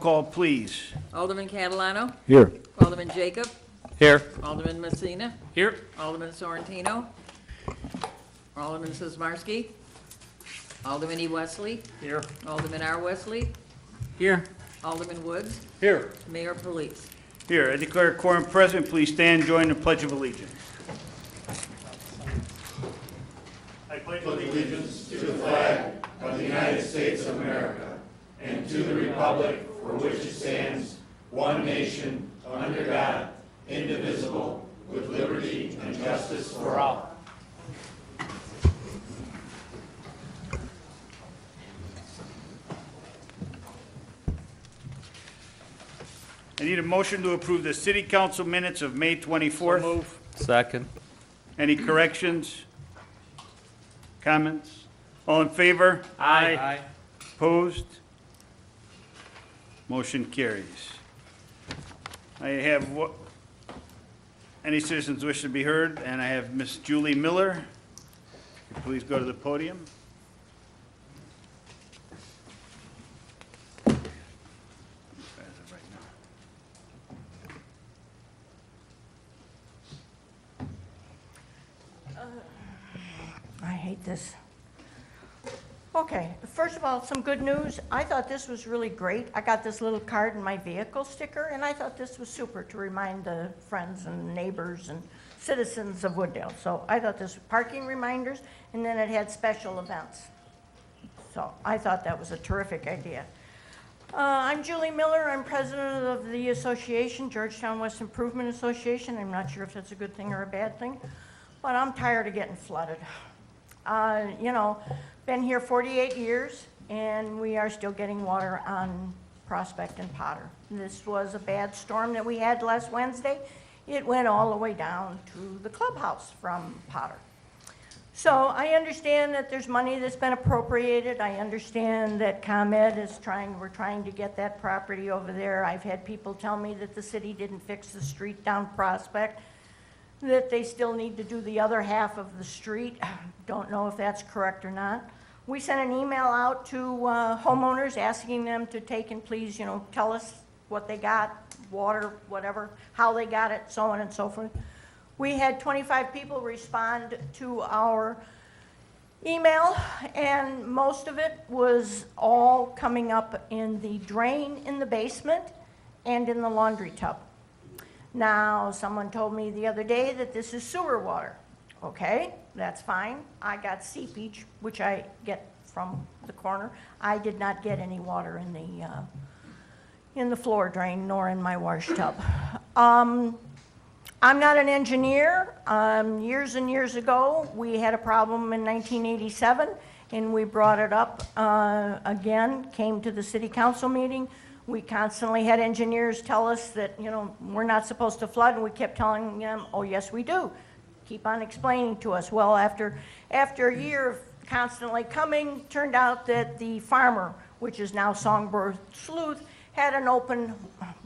call, please. Alderman Catalano. Here. Alderman Jacob. Here. Alderman Messina. Here. Alderman Sorrentino. Alderman Sismarski. Alderman E. Wesley. Here. Alderman R. Wesley. Here. Alderman Woods. Here. Mayor Police. Here, I declare a quorum present. Please stand and join the Pledge of Allegiance. I pledge allegiance to the flag of the United States of America and to the republic for which it stands, one nation, under God, indivisible, with liberty and justice for all. I need a motion to approve the city council minutes of May 24th. Second. Any corrections? Comments? All in favor? Aye. Opposed? Motion carries. I have any citizens wish to be heard, and I have Miss Julie Miller. Please go to the podium. I hate this. Okay, first of all, some good news. I thought this was really great. I got this little card in my vehicle sticker, and I thought this was super to remind the friends and neighbors and citizens of Wooddale. So I thought this was parking reminders, and then it had special events. So I thought that was a terrific idea. I'm Julie Miller. I'm president of the association, Georgetown West Improvement Association. I'm not sure if that's a good thing or a bad thing, but I'm tired of getting flooded. Been here 48 years, and we are still getting water on Prospect and Potter. This was a bad storm that we had last Wednesday. It went all the way down to the clubhouse from Potter. So I understand that there's money that's been appropriated. I understand that ComEd we're trying to get that property over there. I've had people tell me that the city didn't fix the street down Prospect, that they still need to do the other half of the street. Don't know if that's correct or not. We sent an email out to homeowners asking them to take and please, tell us what they got, water, whatever, how they got it, so on and so forth. We had 25 people respond to our email, and most of it was all coming up in the drain in the basement and in the laundry tub. Now, someone told me the other day that this is sewer water. Okay, that's fine. I got seepage, which I get from the corner. I did not get any water in the floor drain nor in my wash tub. I'm not an engineer. Years and years ago, we had a problem in 1987, and we brought it up again, came to the city council meeting. We constantly had engineers tell us that, we're not supposed to flood, and we kept telling them, oh, yes, we do. Keep on explaining to us. Well, after a year of constantly coming, turned out that the farmer, which is now Songbird Sleuth, had an open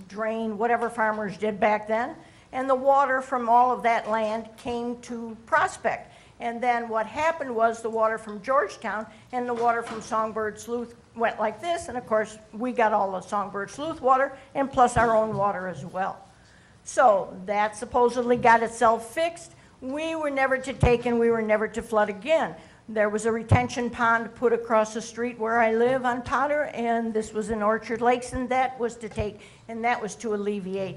drain, whatever farmers did back then, and the water from all of that land came to Prospect. And then what happened was the water from Georgetown and the water from Songbird Sleuth went like this, and of course we got all the Songbird Sleuth water and plus our own water as well. So that supposedly got itself fixed. We were never to take and we were never to flood again. There was a retention pond put across the street where I live on Potter, and this was in Orchard Lakes, and that was to alleviate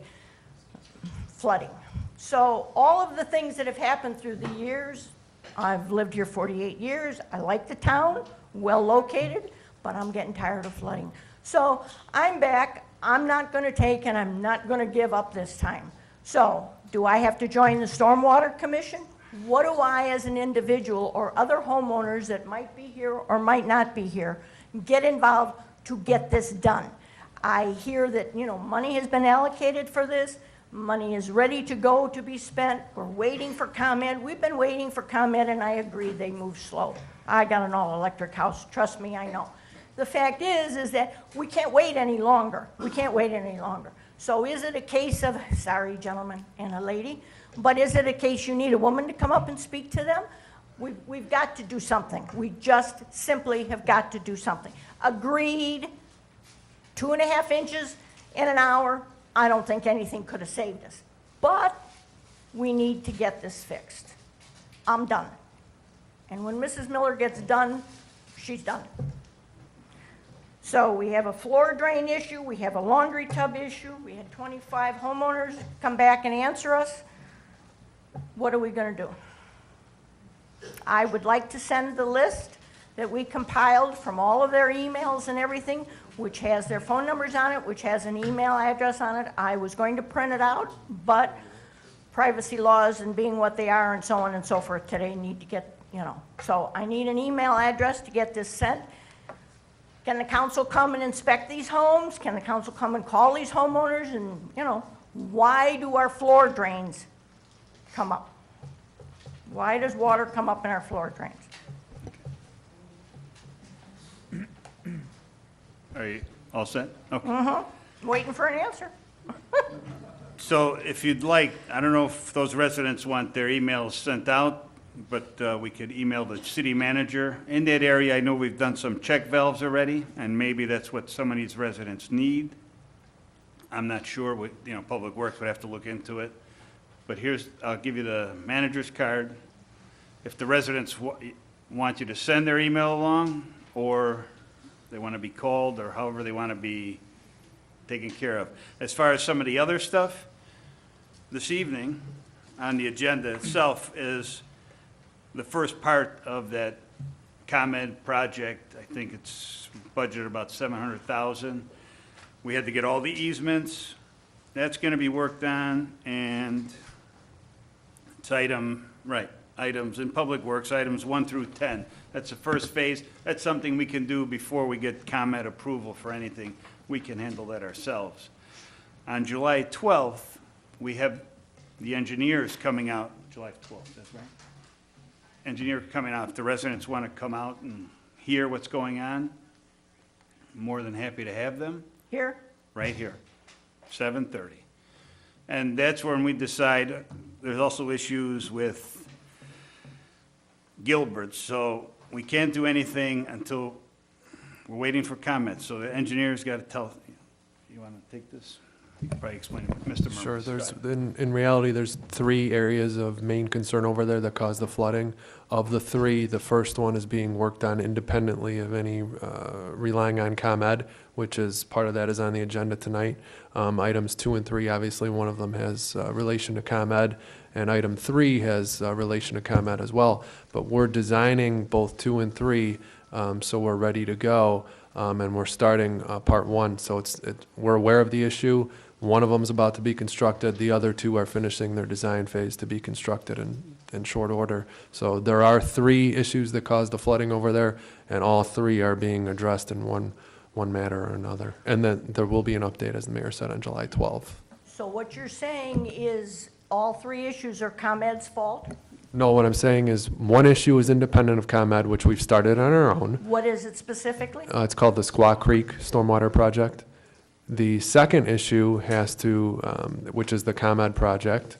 flooding. So all of the things that have happened through the years, I've lived here 48 years. I like the town, well located, but I'm getting tired of flooding. So I'm back. I'm not going to take and I'm not going to give up this time. So do I have to join the Stormwater Commission? What do I, as an individual or other homeowners that might be here or might not be here, get involved to get this done? I hear that, money has been allocated for this. Money is ready to go to be spent. We're waiting for ComEd. We've been waiting for ComEd, and I agree they move slow. I got an all-electric house. Trust me, I know. The fact is that we can't wait any longer. We can't wait any longer. So is it a case of, sorry, gentlemen and a lady, but is it a case you need a woman to come up and speak to them? We've got to do something. We just simply have got to do something. Agreed. 2.5 inches in an hour, I don't think anything could have saved us. But we need to get this fixed. I'm done. And when Mrs. Miller gets done, she's done. So we have a floor drain issue, we have a laundry tub issue, we had 25 homeowners come back and answer us. What are we gonna do? I would like to send the list that we compiled from all of their emails and everything, which has their phone numbers on it, which has an email address on it. I was going to print it out, but privacy laws and being what they are and so on and so forth today need to get, so I need an email address to get this sent. Can the council come and inspect these homes? Can the council come and call these homeowners? And, why do our floor drains come up? Why does water come up in our floor drains? Are you all set? Okay. Waiting for an answer. So if you'd like, I don't know if those residents want their emails sent out, but we could email the city manager. In that area, I know we've done some check valves already, and maybe that's what some of these residents need. I'm not sure, Public Works would have to look into it. But I'll give you the manager's card. If the residents want you to send their email along, or they want to be called, or however they want to be taken care of. As far as some of the other stuff, this evening on the agenda itself is the first part of that ComEd project. I think it's budgeted about $700,000. We had to get all the easements. That's going to be worked on, and it's items in Public Works, items 1 through 10. That's the first phase. That's something we can do before we get ComEd approval for anything. We can handle that ourselves. On July 12th, we have the engineers coming out. July 12th, that's right? Engineer coming out. If the residents want to come out and hear what's going on, I'm more than happy to have them. Here? Right here, 7:30. And that's when we decide. There's also issues with Gilbert, so we can't do anything until we're waiting for comments. So the engineer's got to tell, you want to take this? You can probably explain it with Mr. Murphy. Sure, in reality, there's 3 areas of main concern over there that cause the flooding. Of the 3, the first one is being worked on independently of any relying on ComEd, which is, part of that is on the agenda tonight. Items 2 and 3, obviously, one of them has relation to ComEd, and item 3 has relation to ComEd as well. But we're designing both 2 and 3, so we're ready to go, and we're starting part 1. So we're aware of the issue. One of them is about to be constructed. The other 2 are finishing their design phase to be constructed in short order. So there are 3 issues that caused the flooding over there, and all 3 are being addressed in one manner or another. And then there will be an update, as the mayor said, on July 12th. So what you're saying is all 3 issues are ComEd's fault? No, what I'm saying is one issue is independent of ComEd, which we've started on our own. What is it specifically? It's called the Squaw Creek Stormwater Project. The second issue has to, which is the ComEd project.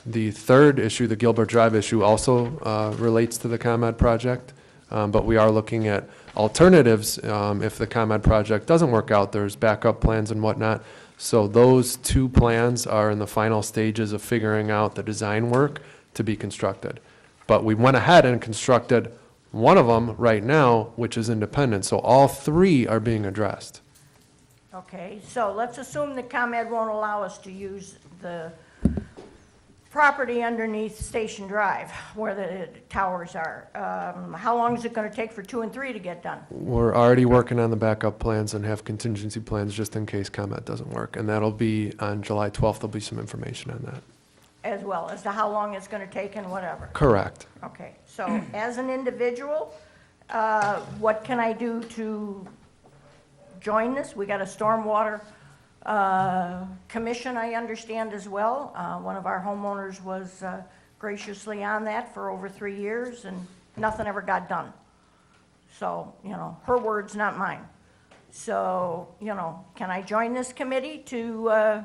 The third issue, the Gilbert Drive issue, also relates to the ComEd project, but we are looking at alternatives. If the ComEd project doesn't work out, there's backup plans and whatnot. So those 2 plans are in the final stages of figuring out the design work to be constructed. But we went ahead and constructed one of them right now, which is independent. So all 3 are being addressed. Okay, so let's assume that ComEd won't allow us to use the property underneath Station Drive where the towers are. How long is it going to take for 2 and 3 to get done? We're already working on the backup plans and have contingency plans just in case ComEd doesn't work. And that'll be on July 12th. There'll be some information on that. As well as to how long it's going to take and whatever? Correct. Okay, so as an individual, what can I do to join this? We got a stormwater commission, I understand, as well. One of our homeowners was graciously on that for over 3 years, and nothing ever got done. So, her words, not mine. So, can I join this committee to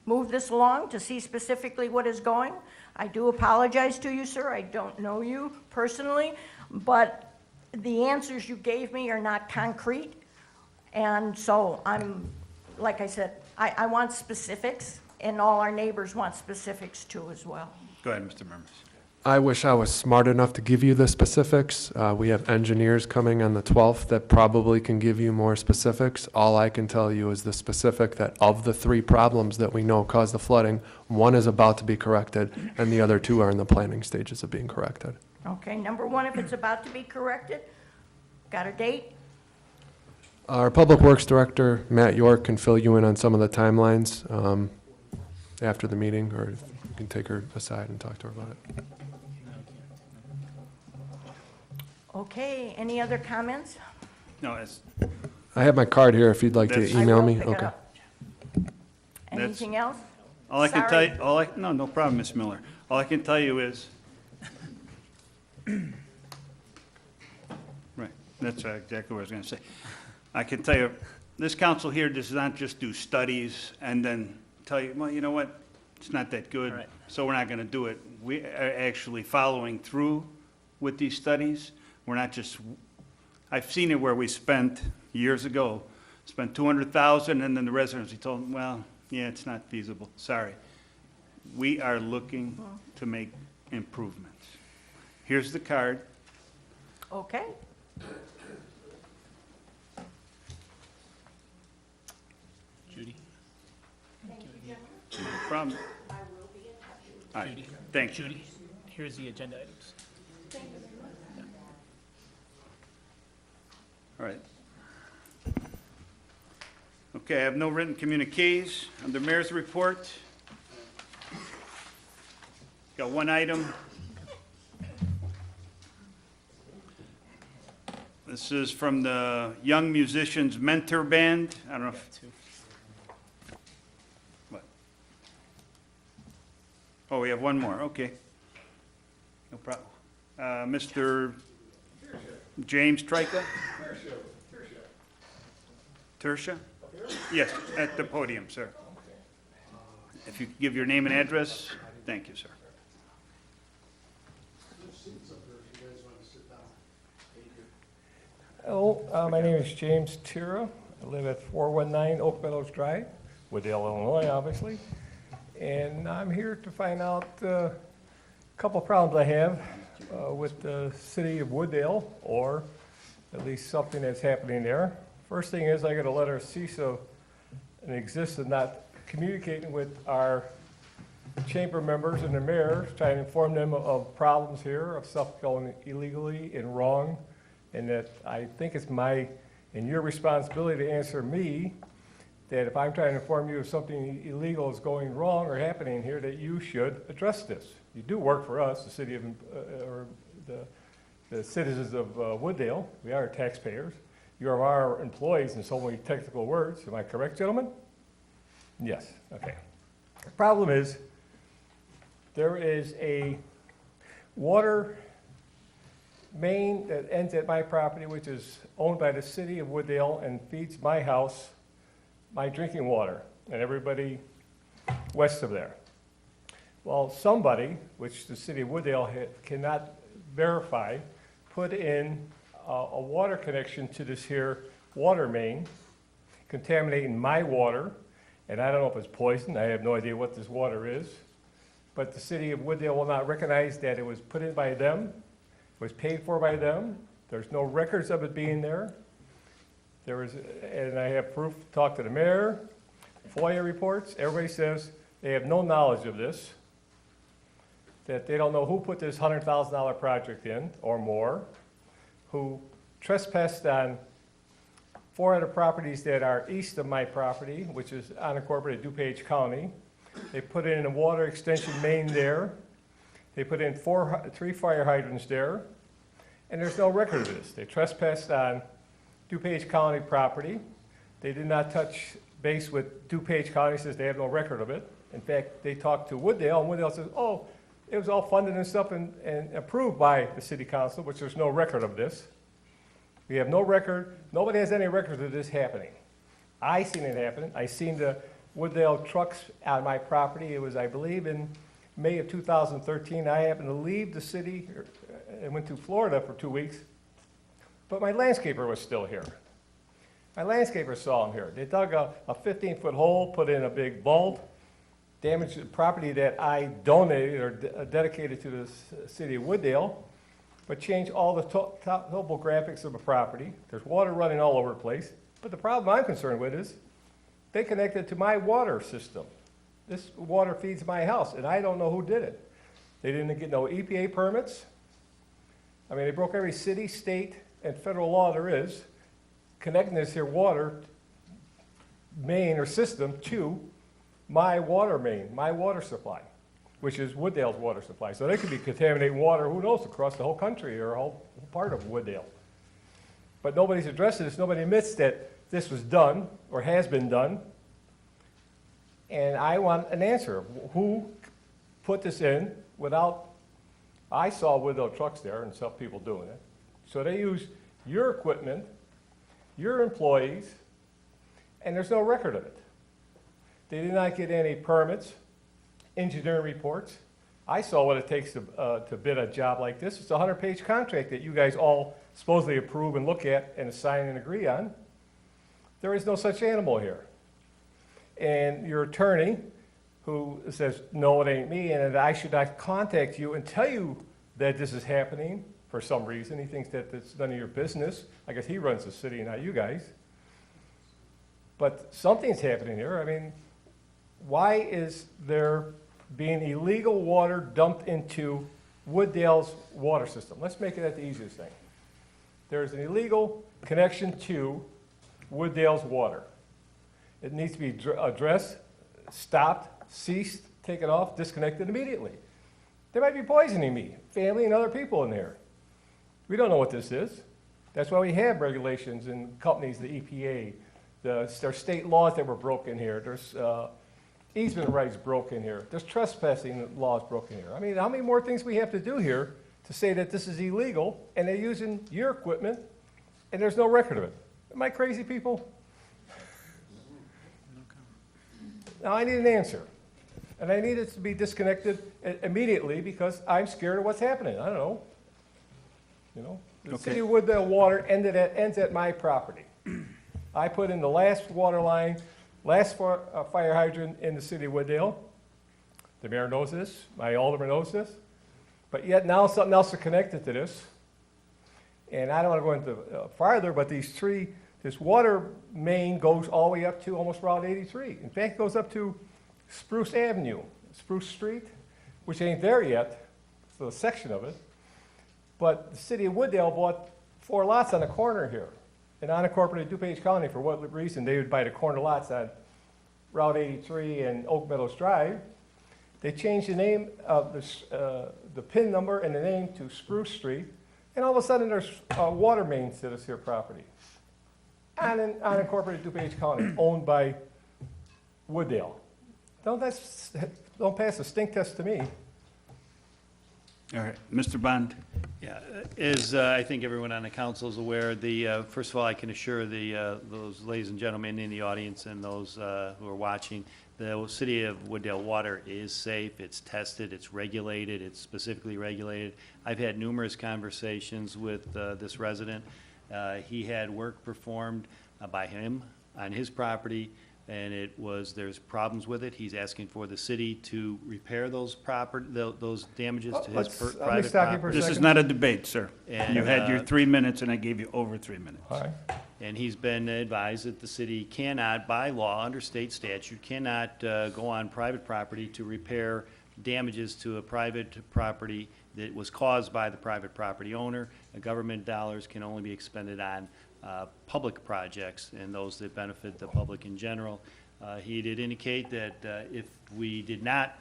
move this along, to see specifically what is going? I do apologize to you, sir. I don't know you personally, but the answers you gave me are not concrete. And so like I said, I want specifics, and all our neighbors want specifics too as well. Go ahead, Mr. Murmas. I wish I was smart enough to give you the specifics. We have engineers coming on the 12th that probably can give you more specifics. All I can tell you is the specific that of the 3 problems that we know caused the flooding, 1 is about to be corrected, and the other 2 are in the planning stages of being corrected. Okay, number 1, if it's about to be corrected, got a date? Our Public Works Director, Matt York, can fill you in on some of the timelines after the meeting, or you can take her aside and talk to her about it. Okay, any other comments? No, it's, I have my card here if you'd like to That's- I email will me. pick it Okay. up. Anything else? all I can tell Sorry. you, no problem, Ms. Miller. All I can tell you is, right, that's exactly what I was going to say. I can tell you, this council here does not just do studies and then tell you, well, you know what, it's not that good, Right. so we're not going to do it. We are actually following through with these studies. We're not just, I've seen it where we spent, years ago, spent 200,000, and then the residents, we told them, well, yeah, it's not feasible, sorry. We are looking to make improvements. Here's the card. Okay, Judy? No problem. All right, thank you. Judy, here's the agenda items. All right. Okay, I have no written communiques. Under mayor's report, got one item. This is from the Young Musicians Mentor Band. I don't know if, what? Oh, we have one more, okay. No problem. Mr. James Trika? Tertia? Yes, at the podium, sir. If you could give your name and address, thank you, sir. Hello, my name is James Tira. I live at 419 Oak Meadows Drive, Wooddale, Illinois, obviously. And I'm here to find out a couple problems I have with the city of Wooddale, or at least something that's happening there. First thing is I got a letter cease of an existence not communicating with our chamber members and the mayor, trying to inform them of problems here, of stuff going illegally and wrong, and that I think it's my and your responsibility to answer me that if I'm trying to inform you of something illegal is going wrong or happening here, that you should address this. You do work for us, the city of, or the citizens of Wooddale. We are taxpayers. You are our employees in so many technical words. Am I correct, gentlemen? Yes, okay. The problem is, there is a water main that ends at my property, which is owned by the city of Wooddale and feeds my house, my drinking water, and everybody west of there. Well, somebody, which the city of Wooddale cannot verify, put in a water connection to this here water main, contaminating my water, and I don't know if it's poison, I have no idea what this water is, but the city of Wooddale will not recognize that it was put in by them, was paid for by them, there's no records of it being there. There is, and I have proof, talked to the mayor, FOIA reports, everybody says they have no knowledge of this, that they don't know who put this $100,000 project in, or more, who trespassed on 4 other properties that are east of my property, which is unincorporated DuPage County. They put in a water extension main there. They put in 3 fire hydrants there, and there's no record of this. They trespassed on DuPage County property. They did not touch base with DuPage County, says they have no record of it. In fact, they talked to Wooddale, and Wooddale says, oh, it was all funded and stuff and approved by the city council, which there's no record of this. We have no record. Nobody has any record of this happening. I seen it happen. I seen the Wooddale trucks on my property. It was, I believe, in May of 2013. I happened to leave the city and went to Florida for 2 weeks, but my landscaper was still here. My landscaper saw them here. They dug a 15-foot hole, put in a big vault, damaged the property that I donated or dedicated to the city of Wooddale, but changed all the top topographics of the property. There's water running all over the place. But the problem I'm concerned with is they connected to my water system. This water feeds my house, and I don't know who did it. They didn't get no EPA permits. I mean, they broke every city, state, and federal law there is, connecting this here water main or system to my water main, my water supply, which is Wooddale's water supply. So they could be contaminating water, who knows, across the whole country or a whole part of Wooddale. But nobody's addressed this. Nobody admits that this was done or has been done. And I want an answer. Who put this in without, I saw Wooddale trucks there and saw people doing it. So they use your equipment, your employees, and there's no record of it. They did not get any permits, engineering reports. I saw what it takes to bid a job like this. It's a 100-page contract that you guys all supposedly approve and look at and sign and agree on. There is no such animal here. And your attorney, who says, no, it ain't me, and that I should not contact you and tell you that this is happening for some reason. He thinks that it's none of your business. I guess he runs the city, not you guys. But something's happening here. I mean, why is there being illegal water dumped into Wooddale's water system? Let's make it the easiest thing. There's an illegal connection to Wooddale's water. It needs to be addressed, stopped, ceased, taken off, disconnected immediately. They might be poisoning me, family, and other people in there. We don't know what this is. That's why we have regulations and companies, the EPA. There's state laws that were broken here. There's easement rights broken here. There's trespassing laws broken here. I mean, how many more things we have to do here to say that this is illegal, and they're using your equipment, and there's no record of it? Am I crazy, people? Now, I need an answer. And I need it to be disconnected immediately because I'm scared of what's happening. I don't know. You know, the city of Wooddale water ends at my property. I put in the last water line, last fire hydrant in the city of Wooddale. The mayor knows this. My alderman knows this. But yet now something else is connected to this. And I don't want to go into farther, but this water main goes all the way up to almost Route 83. In fact, it goes up to Spruce Avenue, Spruce Street, which ain't there yet. It's a section of it. But the city of Wooddale bought 4 lots on the corner here in unincorporated DuPage County. For what reason? They would buy the corner lots on Route 83 and Oak Meadows Drive. They changed the name of the PIN number and the name to Spruce Street, and all of a sudden there's water mains to this here property on unincorporated DuPage County, owned by Wooddale. Don't pass the stink test to me. All right, Mr. Bond. Yeah, as I think everyone on the council is aware, first of all, I can assure those ladies and gentlemen in the audience and those who are watching, the city of Wooddale water is safe, it's tested, it's regulated, it's specifically regulated. I've had numerous conversations with this resident. He had work performed by him on his property, and there's problems with it. He's asking for the city to repair those damages to his private property. This is not a debate, sir. And, You had your 3 minutes, and I gave you over 3 minutes. All right. And he's been advised that the city cannot, by law, under state statute, cannot go on private property to repair damages to a private property that was caused by the private property owner. Government dollars can only be expended on public projects and those that benefit the public in general. He did indicate that if we did not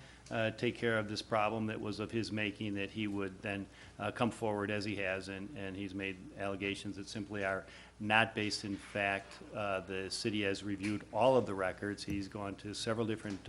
take care of this problem that was of his making, that he would then come forward as he has, and he's made allegations that simply are not based in fact. The city has reviewed all of the records. He's gone to several different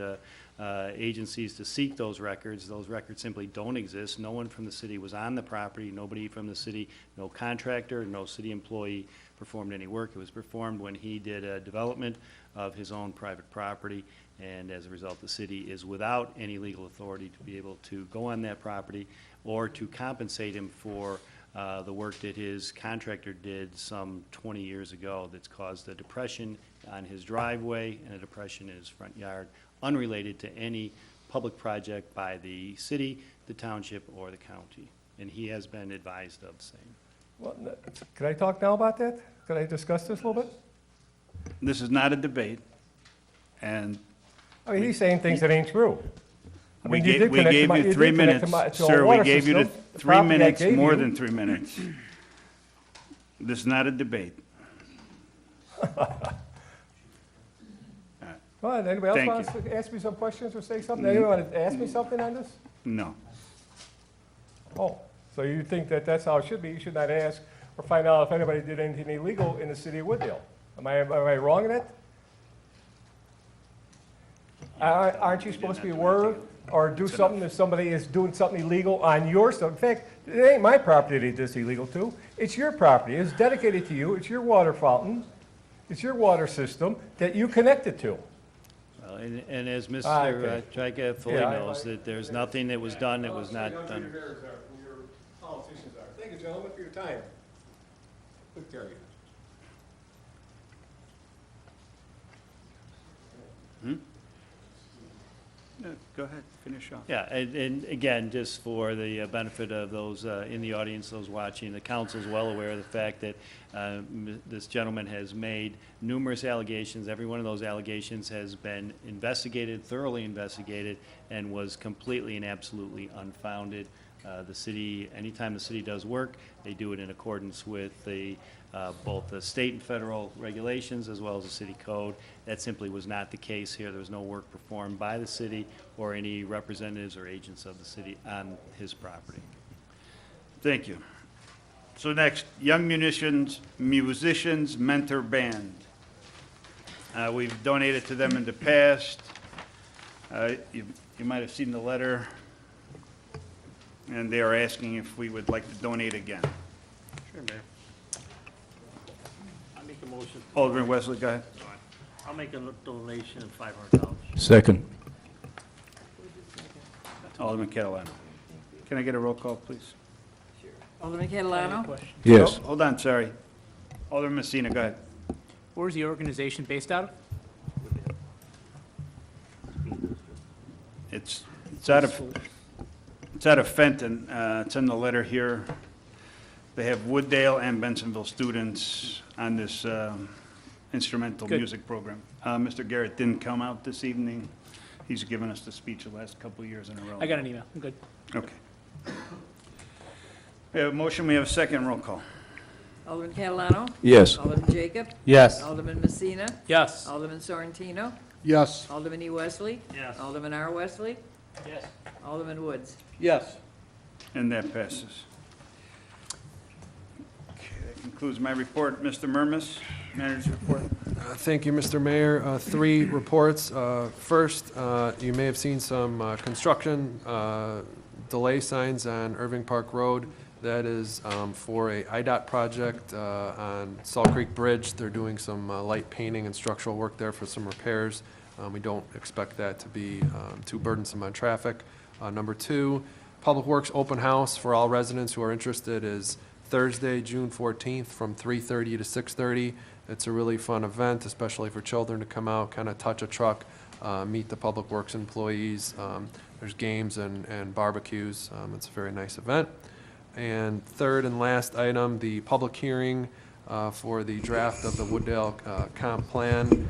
agencies to seek those records. Those records simply don't exist. No one from the city was on the property. Nobody from the city, no contractor, no city employee performed any work. It was performed when he did a development of his own private property, and as a result, the city is without any legal authority to be able to go on that property or to compensate him for the work that his contractor did some 20 years ago that's caused a depression on his driveway and a depression in his front yard, unrelated to any public project by the city, the township, or the county. And he has been advised of the same. Well, can I talk now about that? Can I discuss this a little bit? This is not a debate, and I mean, he's saying things that ain't true. I we mean, you gave did connect to you my- 3 did connect minutes. to my- to a Sir, we water gave you the system. The 3 property I minutes, gave more you- than 3 minutes. This is not a debate. Go ahead, anybody else Thank wants to ask me some questions or say something? Anyone want to ask me something on this? No. Oh, so you think that that's how it should be? You should not ask or find out if anybody did anything illegal in the city of Wooddale. Am I wrong in that? Aren't you supposed to be aware or do something if somebody is doing something illegal on your stuff? In fact, it ain't my property that it's illegal to. It's your property. It's dedicated to you. It's your water fountain. It's your water system that you connected to. Well, and as Mr. Okay. Tricafoli Yeah, knows, that there's nothing that was done that was not done. Politicians are. Thank you, gentlemen, for your time. Good carry. Go ahead, finish off. Yeah, and again, just for the benefit of those in the audience, those watching, the council's well aware of the fact that this gentleman has made numerous allegations. Every one of those allegations has been investigated, thoroughly investigated, and was completely and absolutely unfounded. The city, anytime the city does work, they do it in accordance with both the state and federal regulations as well as the city code. That simply was not the case here. There was no work performed by the city or any representatives or agents of the city on his property. Thank you. So next, Young Musicians Mentor Band. We've donated to them in the past. You might have seen the letter, and they are asking if we would like to donate again. Sure, Mayor. I'll make a motion. Alderman Wesley, go ahead. I'll make a donation of $500. Second. Alderman Catalano. Can I get a roll call, please? Alderman I have a Catalano? question. Oh, hold on, sorry. Alderman Messina, go ahead. Where's the organization based out of? It's out of Fenton. It's in the letter here. They have Wooddale and Bensonville students on this instrumental Good. music program. Mr. Garrett didn't come out this evening. He's given us the speech the last couple of years in a row. I got an email. I'm good. Okay. We have a motion, we have a second roll call. Alderman Catalano? Yes. Alderman Jacob? Yes. Alderman Messina? Yes. Alderman Sorrentino? Yes. Alderman E. Wesley? Yes. Alderman R. Wesley? Yes. Alderman Woods? Yes. And that passes. Okay, that concludes my report. Mr. Murmas, manager's report. Thank you, Mr. Mayor. 3 reports. First, you may have seen some construction delay signs on Irving Park Road. That is for a IDOT project on Salt Creek Bridge. They're doing some light painting and structural work there for some repairs. We don't expect that to be too burdensome on traffic. Number 2, Public Works Open House for all residents who are interested is Thursday, June 14th from 3:30 to 6:30. It's a really fun event, especially for children to come out, kind of touch a truck, meet the Public Works employees. There's games and barbecues. It's a very nice event. And third and last item, the public hearing for the draft of the Wooddale comp plan.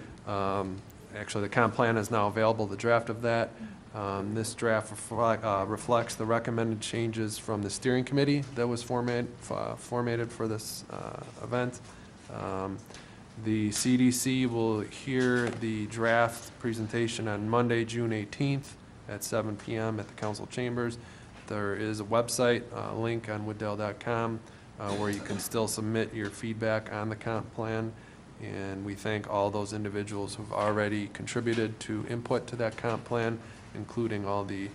Actually, the comp plan is now available, the draft of that. This draft reflects the recommended changes from the steering committee that was formatted for this event. The CDC will hear the draft presentation on Monday, June 18th at 7 p.m. at the council chambers. There is a website link on wooddale.com where you can still submit your feedback on the comp plan. And we thank all those individuals who've already contributed to input to that comp plan, including all the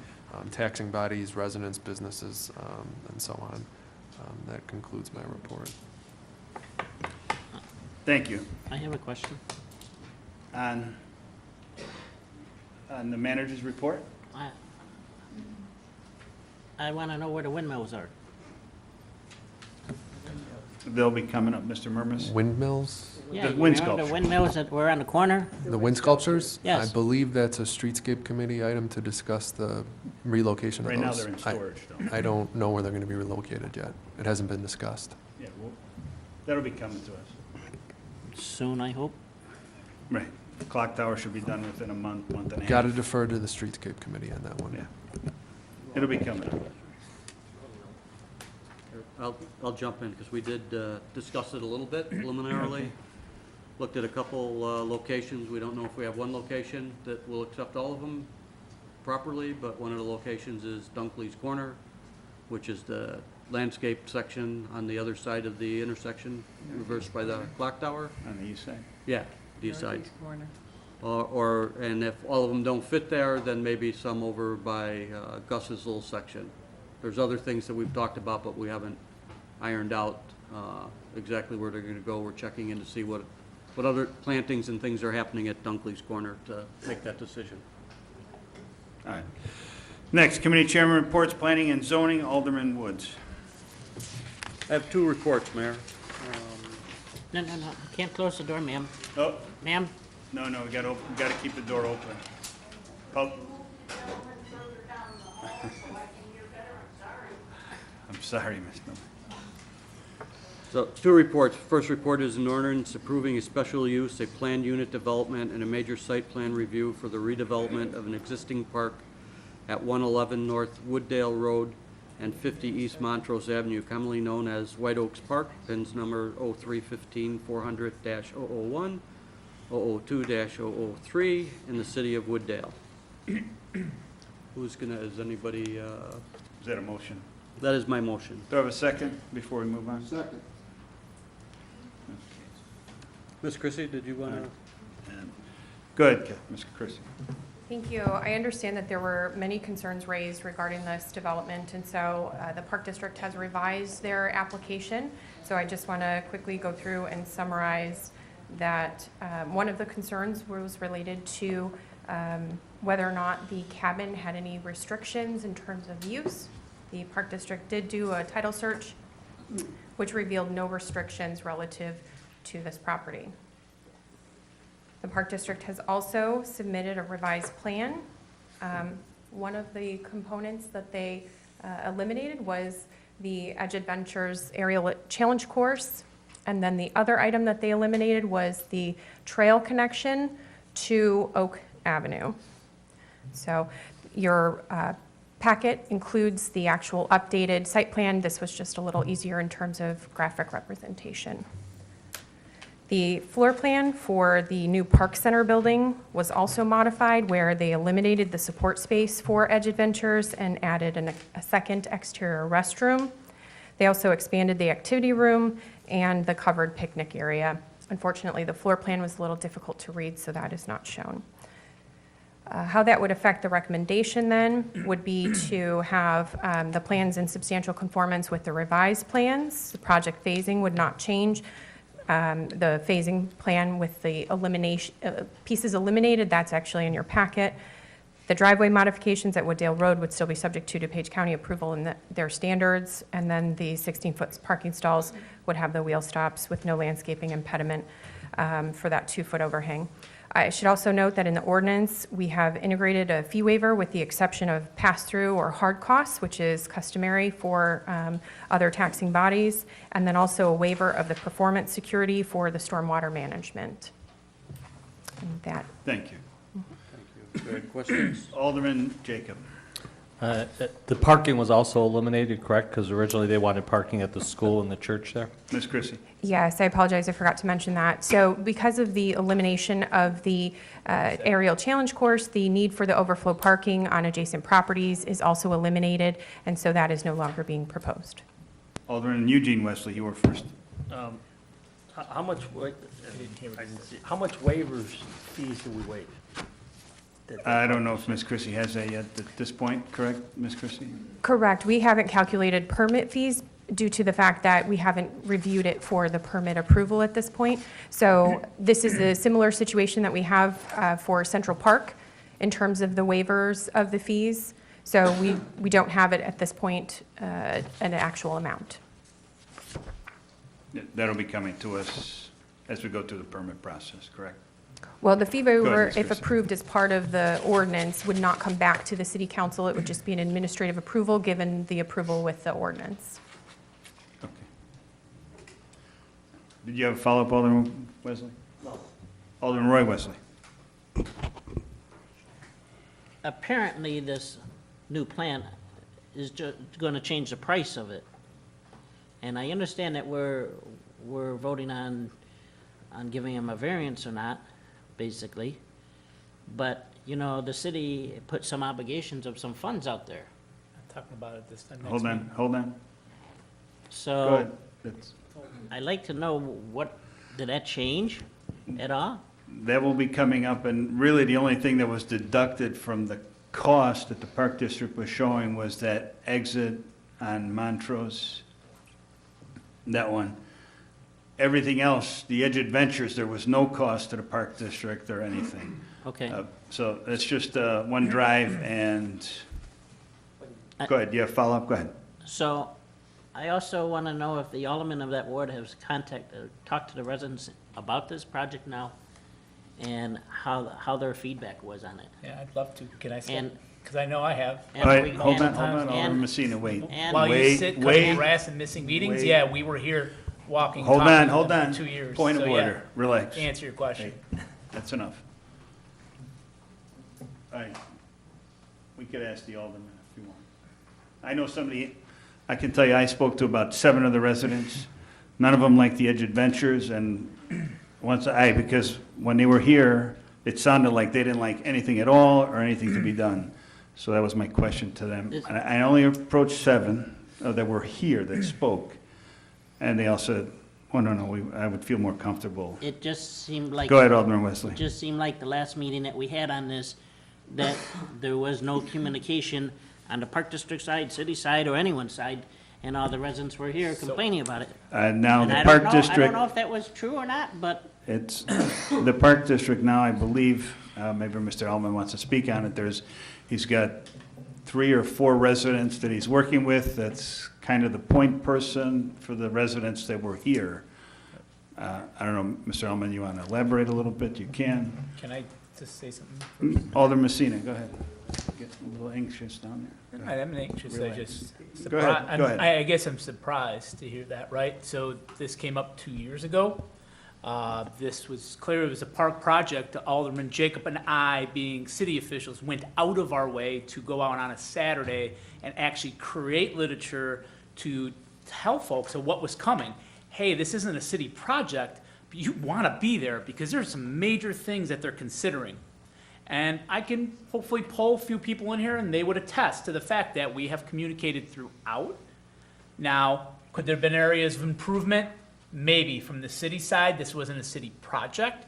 taxing bodies, residents, businesses, and so on. That concludes my report. Thank you. I have a question. On the manager's report? I want to know where the windmills are. They'll be coming up, Mr. Murmas. Windmills, Yeah, The wind you remember sculpture. the windmills that were on the corner? the wind sculptures? Yes. I believe that's a streetscape committee item to discuss the relocation of Right now, those. they're in storage, though. I don't know where they're gonna be relocated yet. It hasn't been discussed. Yeah, well, that'll be coming to us. Soon, I hope. Right. The clock tower should be done within a month, month and a half. Gotta defer to the streetscape committee on that one. Yeah. It'll be coming up. I'll jump in, because we did discuss it a little bit preliminarily. Looked at a couple locations. We don't know if we have one location that will accept all of them properly, but one of the locations is Dunkley's Corner, which is the landscape section on the other side of the intersection, reversed by the clock tower. On the east side. Yeah, the east side. Northeast corner. And if all of them don't fit there, then maybe some over by Gus's little section. There's other things that we've talked about, but we haven't ironed out exactly where they're gonna go. We're checking in to see what other plantings and things are happening at Dunkley's Corner to make that decision. All right. Next, committee chairman reports, planning and zoning, Alderman Woods. I have two reports, Mayor. No, no, no, can't close the door, ma'am. Oh, Ma'am? no, we gotta keep the door open. Oh. I'm sorry, Ms. Miller. So, two reports. First report is an ordinance approving a special use, a planned unit development, and a major site plan review for the redevelopment of an existing park at 111 North Wooddale Road and 50 East Montrose Avenue, commonly known as White Oaks Park, pins number 0315-400-001, 002-003, in the city of Wooddale. Is anybody, Is that a motion? that is my motion. Do I have a second before we move on? Second. Ms. Chrissy, did you want to? Go ahead, Mr. Christie. Thank you. I understand that there were many concerns raised regarding this development, and so the Park District has revised their application. So I just want to quickly go through and summarize that one of the concerns was related to whether or not the cabin had any restrictions in terms of use. The Park District did do a title search, which revealed no restrictions relative to this property. The Park District has also submitted a revised plan. One of the components that they eliminated was the Edge Adventures aerial challenge course. And then the other item that they eliminated was the trail connection to Oak Avenue. So your packet includes the actual updated site plan. This was just a little easier in terms of graphic representation. The floor plan for the new Park Center building was also modified, where they eliminated the support space for Edge Adventures and added a second exterior restroom. They also expanded the activity room and the covered picnic area. Unfortunately, the floor plan was a little difficult to read, so that is not shown. How that would affect the recommendation then would be to have the plans in substantial conformance with the revised plans. The project phasing would not change. The phasing plan with the elimination, pieces eliminated, that's actually in your packet. The driveway modifications at Wooddale Road would still be subject to DuPage County approval and their standards. And then the 16-foot parking stalls would have the wheel stops with no landscaping impediment for that 2-foot overhang. I should also note that in the ordinance, we have integrated a fee waiver with the exception of pass-through or hard costs, which is customary for other taxing bodies, and then also a waiver of the performance security for the stormwater management. And that. Thank you. Good questions? Alderman Jacob. The parking was also eliminated, correct? Because originally they wanted parking at the school and the church there? Ms. Christie. Yes, I apologize, I forgot to mention that. So because of the elimination of the aerial challenge course, the need for the overflow parking on adjacent properties is also eliminated, and so that is no longer being proposed. Alderman Eugene Wesley, you were first. How much waivers fees do we waive? I don't know if Ms. Christie has that yet at this point, correct, Ms. Christie? Correct. We haven't calculated permit fees due to the fact that we haven't reviewed it for the permit approval at this point. So this is a similar situation that we have for Central Park in terms of the waivers of the fees. So we don't have it at this point, an actual amount. That'll be coming to us as we go through the permit process, correct? Well, the fee waiver, Ms. if Christie. approved as part of the ordinance, would not come back to the city council. It would just be an administrative approval, given the approval with the ordinance. Okay. Did you have a follow-up, Alderman Wesley? No. Alderman Roy Wesley? Apparently, this new plan is going to change the price of it. And I understand that we're voting on giving them a variance or not, basically. But, you know, the city put some obligations of some funds out there. I'm talking about it this time next Hold on, meeting. hold on. Go So ahead. I'd like to know did that change at all? That will be coming up, and really the only thing that was deducted from the cost that the Park District was showing was that exit on Montrose, that one. Everything else, the Edge Adventures, there was no cost to the Park District or anything. Okay. So it's just one drive, and, go ahead, you have follow-up? Go ahead. So I also want to know if the alderman of that ward has talked to the residents about this project now, and how their feedback was on it. Yeah, I'd love to. Can I say? And- Because I know I have. And All right, we- hold and- on, Alderman and- Messina, wait. And While you Wait, sit, wait. cutting grass and missing meetings, Wait. yeah, we were here walking. Hold talking on, to hold them on. for 2 years. Point of So, yeah, order, relax. to answer your question. That's enough. All right, we could ask the alderman if you want. I know somebody, I can tell you, I spoke to about 7 of the residents. None of them liked the Edge Adventures, and because when they were here, it sounded like they didn't like anything at all or anything to be done. So that was my question to them. And I only approached 7 that were here that spoke, and they all said, oh, no, I would feel more comfortable. It just seemed like. Go ahead, Alderman Wesley. It just seemed like the last meeting that we had on this, that there was no communication on the Park District side, city side, or anyone's side, and all the residents were here complaining about it. Now, And the I Park don't know- I District. don't know if that was true or not, but It's, the Park District now, I believe, maybe Mr. Elman wants to speak on it, he's got 3 or 4 residents that he's working with, that's kind of the point person for the residents that were here. I don't know, Mr. Elman, you want to elaborate a little bit? You can. Can I just say something? Alderman Messina, go ahead. Get a little anxious down there. Go ahead. I'm anxious, I just. Go ahead, go ahead. I guess I'm surprised to hear that, right? So this came up 2 years ago. This was clear, it was a park project. Alderman Jacob and I, being city officials, went out of our way to go out on a Saturday and actually create literature to tell folks of what was coming. Hey, this isn't a city project, but you want to be there because there's some major things that they're considering. And I can hopefully pull a few people in here and they would attest to the fact that we have communicated throughout. Now, could there have been areas of improvement? Maybe. From the city side, this wasn't a city project.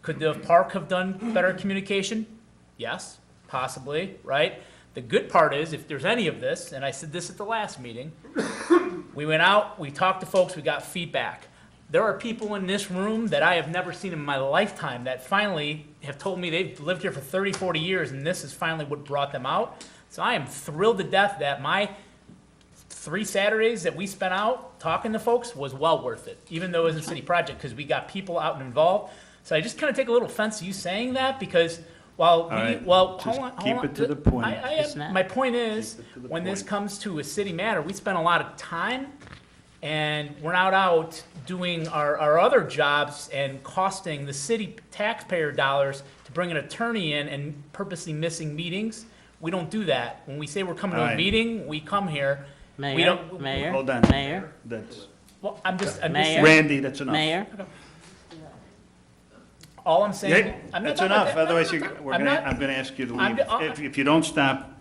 Could the park have done better communication? Yes, possibly, right? The good part is, if there's any of this, and I said this at the last meeting, we went out, we talked to folks, we got feedback. There are people in this room that I have never seen in my lifetime that finally have told me they've lived here for 30, 40 years, and this is finally what brought them out. So I am thrilled to death that my 3 Saturdays that we spent out talking to folks was well worth it, even though it was a city project, because we got people out and involved. So I just kind of take a little offense to you saying that, because while we, right, well, just hold on. keep it to the point. It's not. My point is, Keep it to the when this point. comes to a city matter, we spend a lot of time, and we're not out doing our other jobs and costing the city taxpayer dollars to bring an attorney in and purposely missing meetings. We don't do that. When we say we're coming to All a right. meeting, we come here. We Mayor, don't. Mayor, Hold on. Mayor, That's, Well, I'm just Mayor. saying. Randy, that's enough. Mayor, All I'm saying. Yeah, I'm not that's talking about enough, that. otherwise I'm not- I'm gonna ask you to I'm leave. d- If you don't stop,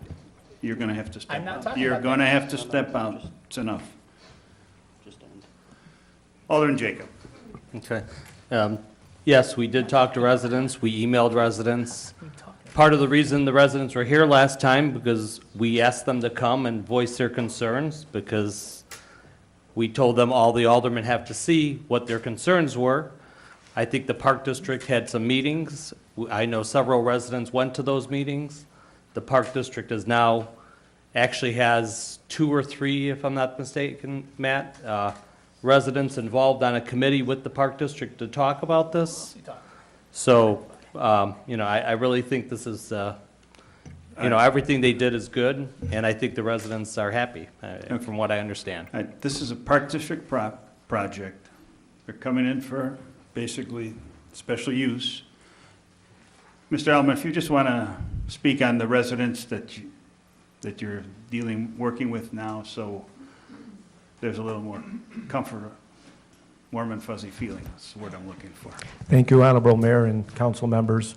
you're gonna have to I'm step not out. talking You're about gonna have to step out. It's enough. Just end. Alderman Jacob. Okay. Yes, we did talk to residents, we emailed residents. Part of the reason the residents were here last time, because we asked them to come and voice their concerns, because we told them all the aldermen have to see what their concerns were. I think the Park District had some meetings. I know several residents went to those meetings. The Park District is now, actually has 2 or 3, if I'm not mistaken, Matt, residents involved on a committee with the Park District to talk about this. So, I really think this is, everything they did is good, and I think the residents are happy, from what I understand. All right, this is a Park District project. They're coming in for basically special use. Mr. Elman, if you just want to speak on the residents that you're working with now, so there's a little more comfort, warm and fuzzy feeling, that's the word I'm looking for. Thank you, Honorable Mayor and council members.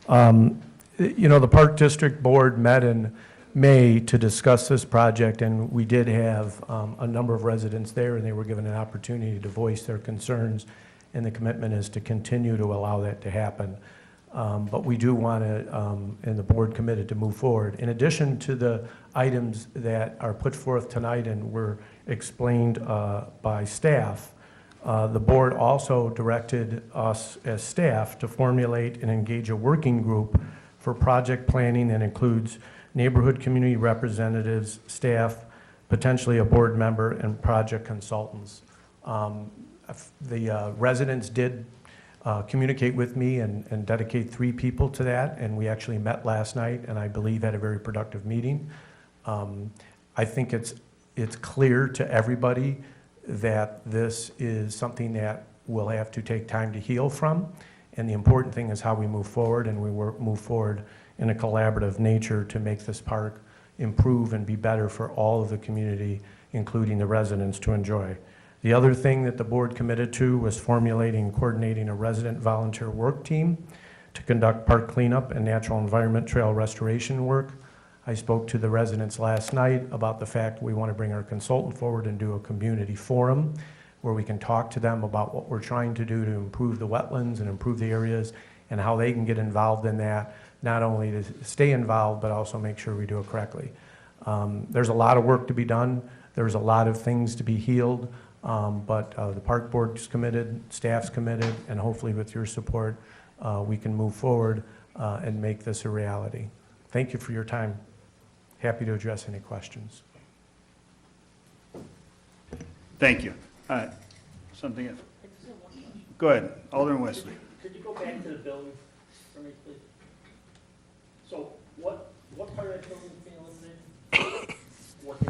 The Park District Board met in May to discuss this project, and we did have a number of residents there, and they were given an opportunity to voice their concerns, and the commitment is to continue to allow that to happen. But we do want to, and the board committed to move forward. In addition to the items that are put forth tonight and were explained by staff, the board also directed us as staff to formulate and engage a working group for project planning that includes neighborhood community representatives, staff, potentially a board member, and project consultants. The residents did communicate with me and dedicate 3 people to that, and we actually met last night, and I believe had a very productive meeting. I think it's clear to everybody that this is something that will have to take time to heal from, and the important thing is how we move forward, and we move forward in a collaborative nature to make this park improve and be better for all of the community, including the residents, to enjoy. The other thing that the board committed to was formulating and coordinating a resident volunteer work team to conduct park cleanup and natural environment trail restoration work. I spoke to the residents last night about the fact we want to bring our consultant forward and do a community forum where we can talk to them about what we're trying to do to improve the wetlands and improve the areas and how they can get involved in that, not only to stay involved, but also make sure we do it correctly. There's a lot of work to be done. There's a lot of things to be healed. But the park board's committed, staff's committed, and hopefully with your support, we can move forward and make this a reality. Thank you for your time. Happy to address any questions. Thank you. All right, something else? Go ahead, Alderman Wesley. Could you go back to the building for me, please? So what part of that building is being eliminated?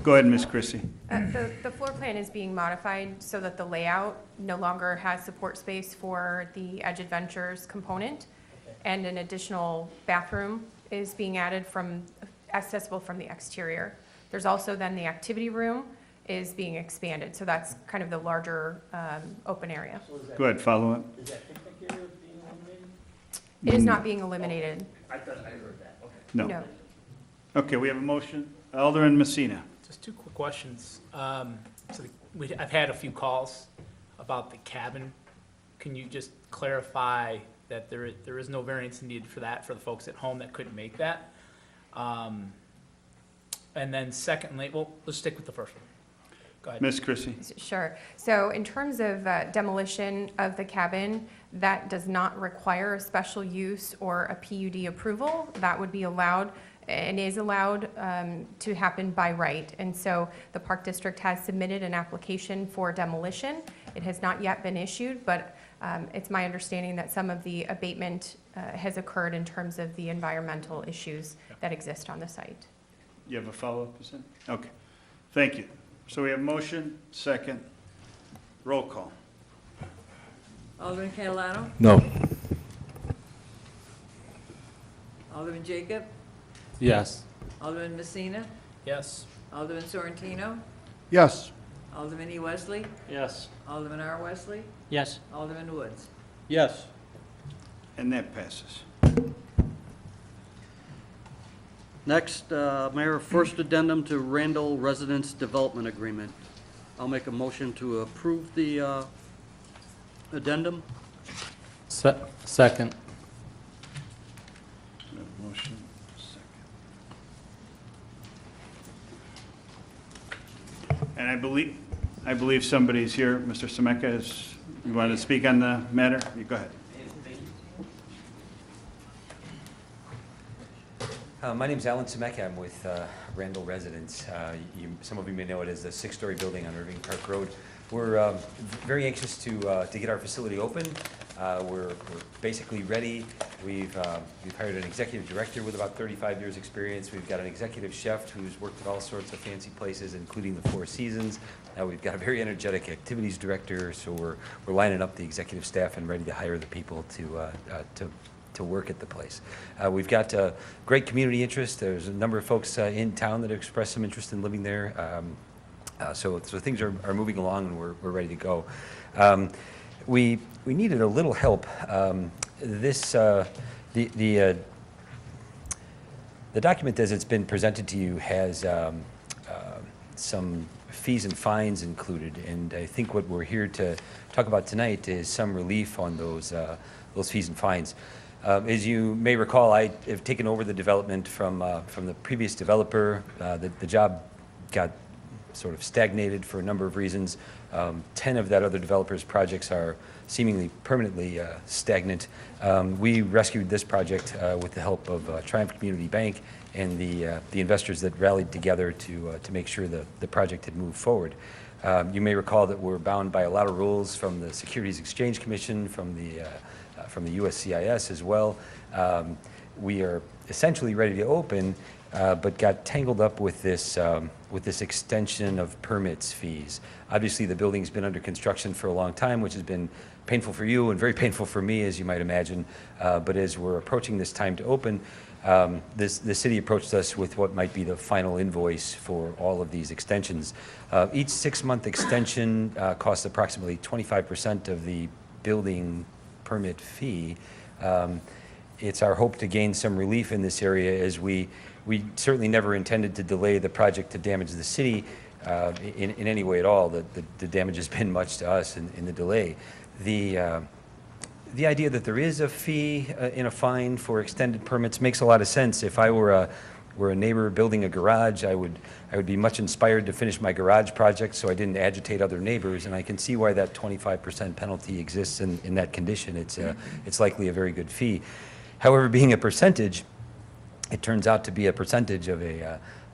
Go ahead, Ms. Chrissy. The floor plan is being modified so that the layout no longer has support space for the Edge Adventures component, and an additional bathroom is being added accessible from the exterior. There's also then the activity room is being expanded, so that's kind of the larger open area. Go ahead, follow up. Is that picnic area being eliminated? It is not being eliminated. I thought I heard that, okay. No. Okay, we have a motion. Alderman Messina. Just 2 quick questions. I've had a few calls about the cabin. Can you just clarify that there is no variance needed for that for the folks at home that couldn't make that? And then secondly, well, let's stick with the first one. Go ahead. Ms. Chrissy. Sure. So in terms of demolition of the cabin, that does not require a special use or a PUD approval. That would be allowed and is allowed to happen by right. And so the Park District has submitted an application for demolition. It has not yet been issued, but it's my understanding that some of the abatement has occurred in terms of the environmental issues that exist on the site. You have a follow-up, is it? Okay, thank you. So we have motion, second, roll call. Alderman Catalano? No. Alderman Jacob? Yes. Alderman Messina? Yes. Alderman Sorrentino? Yes. Alderman E. Wesley? Yes. Alderman R. Wesley? Yes. Alderman Woods? Yes. And that passes. Next, Mayor, first addendum to Randall Residence Development Agreement. I'll make a motion to approve the addendum. Second. We have motion, second. And I believe somebody's here. Mr. Semeka, you want to speak on the matter? You go ahead. My name's Alan Semeka. I'm with Randall Residence. Some of you may know it as the 6-story building on Irving Park Road. We're very anxious to get our facility open. We're basically ready. We've hired an executive director with about 35 years' experience. We've got an executive chef who's worked at all sorts of fancy places, including the Four Seasons. We've got a very energetic activities director, so we're lining up the executive staff and ready to hire the people to work at the place. We've got great community interest. There's a number of folks in town that have expressed some interest in living there. So things are moving along, and we're ready to go. We needed a little help. The document as it's been presented to you has some fees and fines included, and I think what we're here to talk about tonight is some relief on those fees and fines. As you may recall, I have taken over the development from the previous developer. The job got sort of stagnated for a number of reasons. 10 of that other developer's projects are seemingly permanently stagnant. We rescued this project with the help of Triumph Community Bank and the investors that rallied together to make sure the project had moved forward. You may recall that we're bound by a lot of rules from the Securities Exchange Commission, from the USCIS as well. We are essentially ready to open, but got tangled up with this extension of permits fees. Obviously, the building's been under construction for a long time, which has been painful for you and very painful for me, as you might imagine. But as we're approaching this time to open, the city approached us with what might be the final invoice for all of these extensions. Each 6-month extension costs approximately 25% of the building permit fee. It's our hope to gain some relief in this area, as we certainly never intended to delay the project to damage the city in any way at all. The damage has been much to us in the delay. The idea that there is a fee and a fine for extended permits makes a lot of sense. If I were a neighbor building a garage, I would be much inspired to finish my garage project so I didn't agitate other neighbors, and I can see why that 25% penalty exists in that condition. It's likely a very good fee. However, being a percentage, it turns out to be a percentage of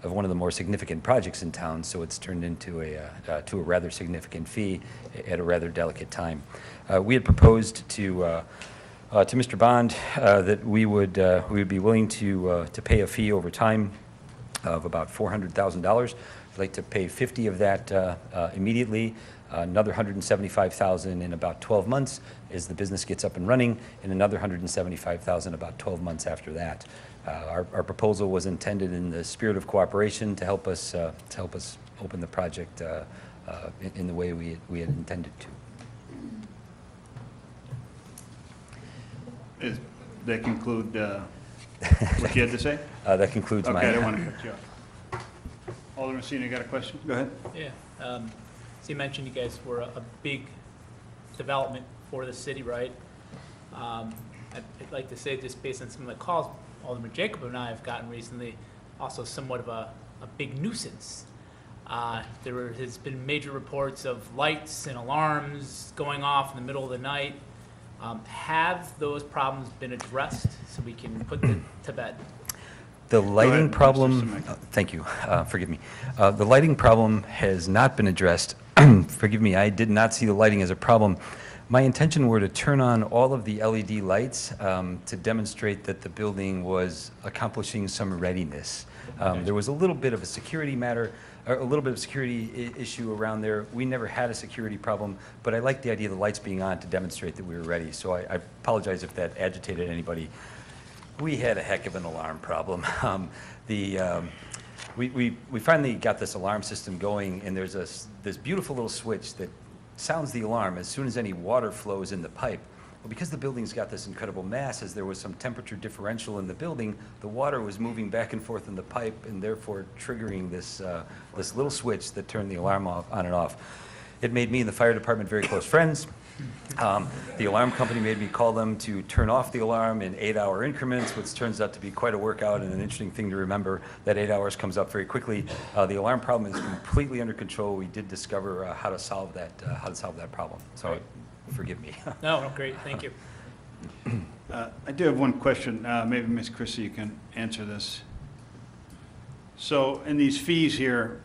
one of the more significant projects in town, so it's turned into a rather significant fee at a rather delicate time. We had proposed to Mr. Bond that we would be willing to pay a fee over time of about $400,000. I'd like to pay 50 of that immediately, another $175,000 in about 12 months as the business gets up and running, and another $175,000 about 12 months after that. Our proposal was intended in the spirit of cooperation to help us open the project in the way we had intended to. Does that conclude what you had to say? That concludes my... Okay, I don't want to cut you off. Alderman Messina, you got a question? Go ahead. Yeah. So you mentioned you guys were a big development for the city, right? I'd like to say, just based on some of the calls Alderman Jacob and I have gotten recently, also somewhat of a big nuisance. There has been major reports of lights and alarms going off in the middle of the night. Have those problems been addressed so we can put them to bed? The lighting Mr. problem, Simic. thank you, forgive me. The lighting problem has not been addressed. Forgive me, I did not see the lighting as a problem. My intention were to turn on all of the LED lights to demonstrate that the building was accomplishing some readiness. There was a little bit of a security matter, a little bit of security issue around there. We never had a security problem, but I like the idea of the lights being on to demonstrate that we were ready. So I apologize if that agitated anybody. We had a heck of an alarm problem. We finally got this alarm system going, and there's this beautiful little switch that sounds the alarm as soon as any water flows in the pipe. Well, because the building's got this incredible mass, as there was some temperature differential in the building, the water was moving back and forth in the pipe and therefore triggering this little switch that turned the alarm on and off. It made me and the fire department very close friends. The alarm company made me call them to turn off the alarm in 8-hour increments, which turns out to be quite a workout and an interesting thing to remember. That 8 hours comes up very quickly. The alarm problem is completely under control. We did discover how to solve that problem. So, forgive me. No, great, thank you. I do have one question. Maybe Ms. Chrissy, you can answer this. So in these fees here,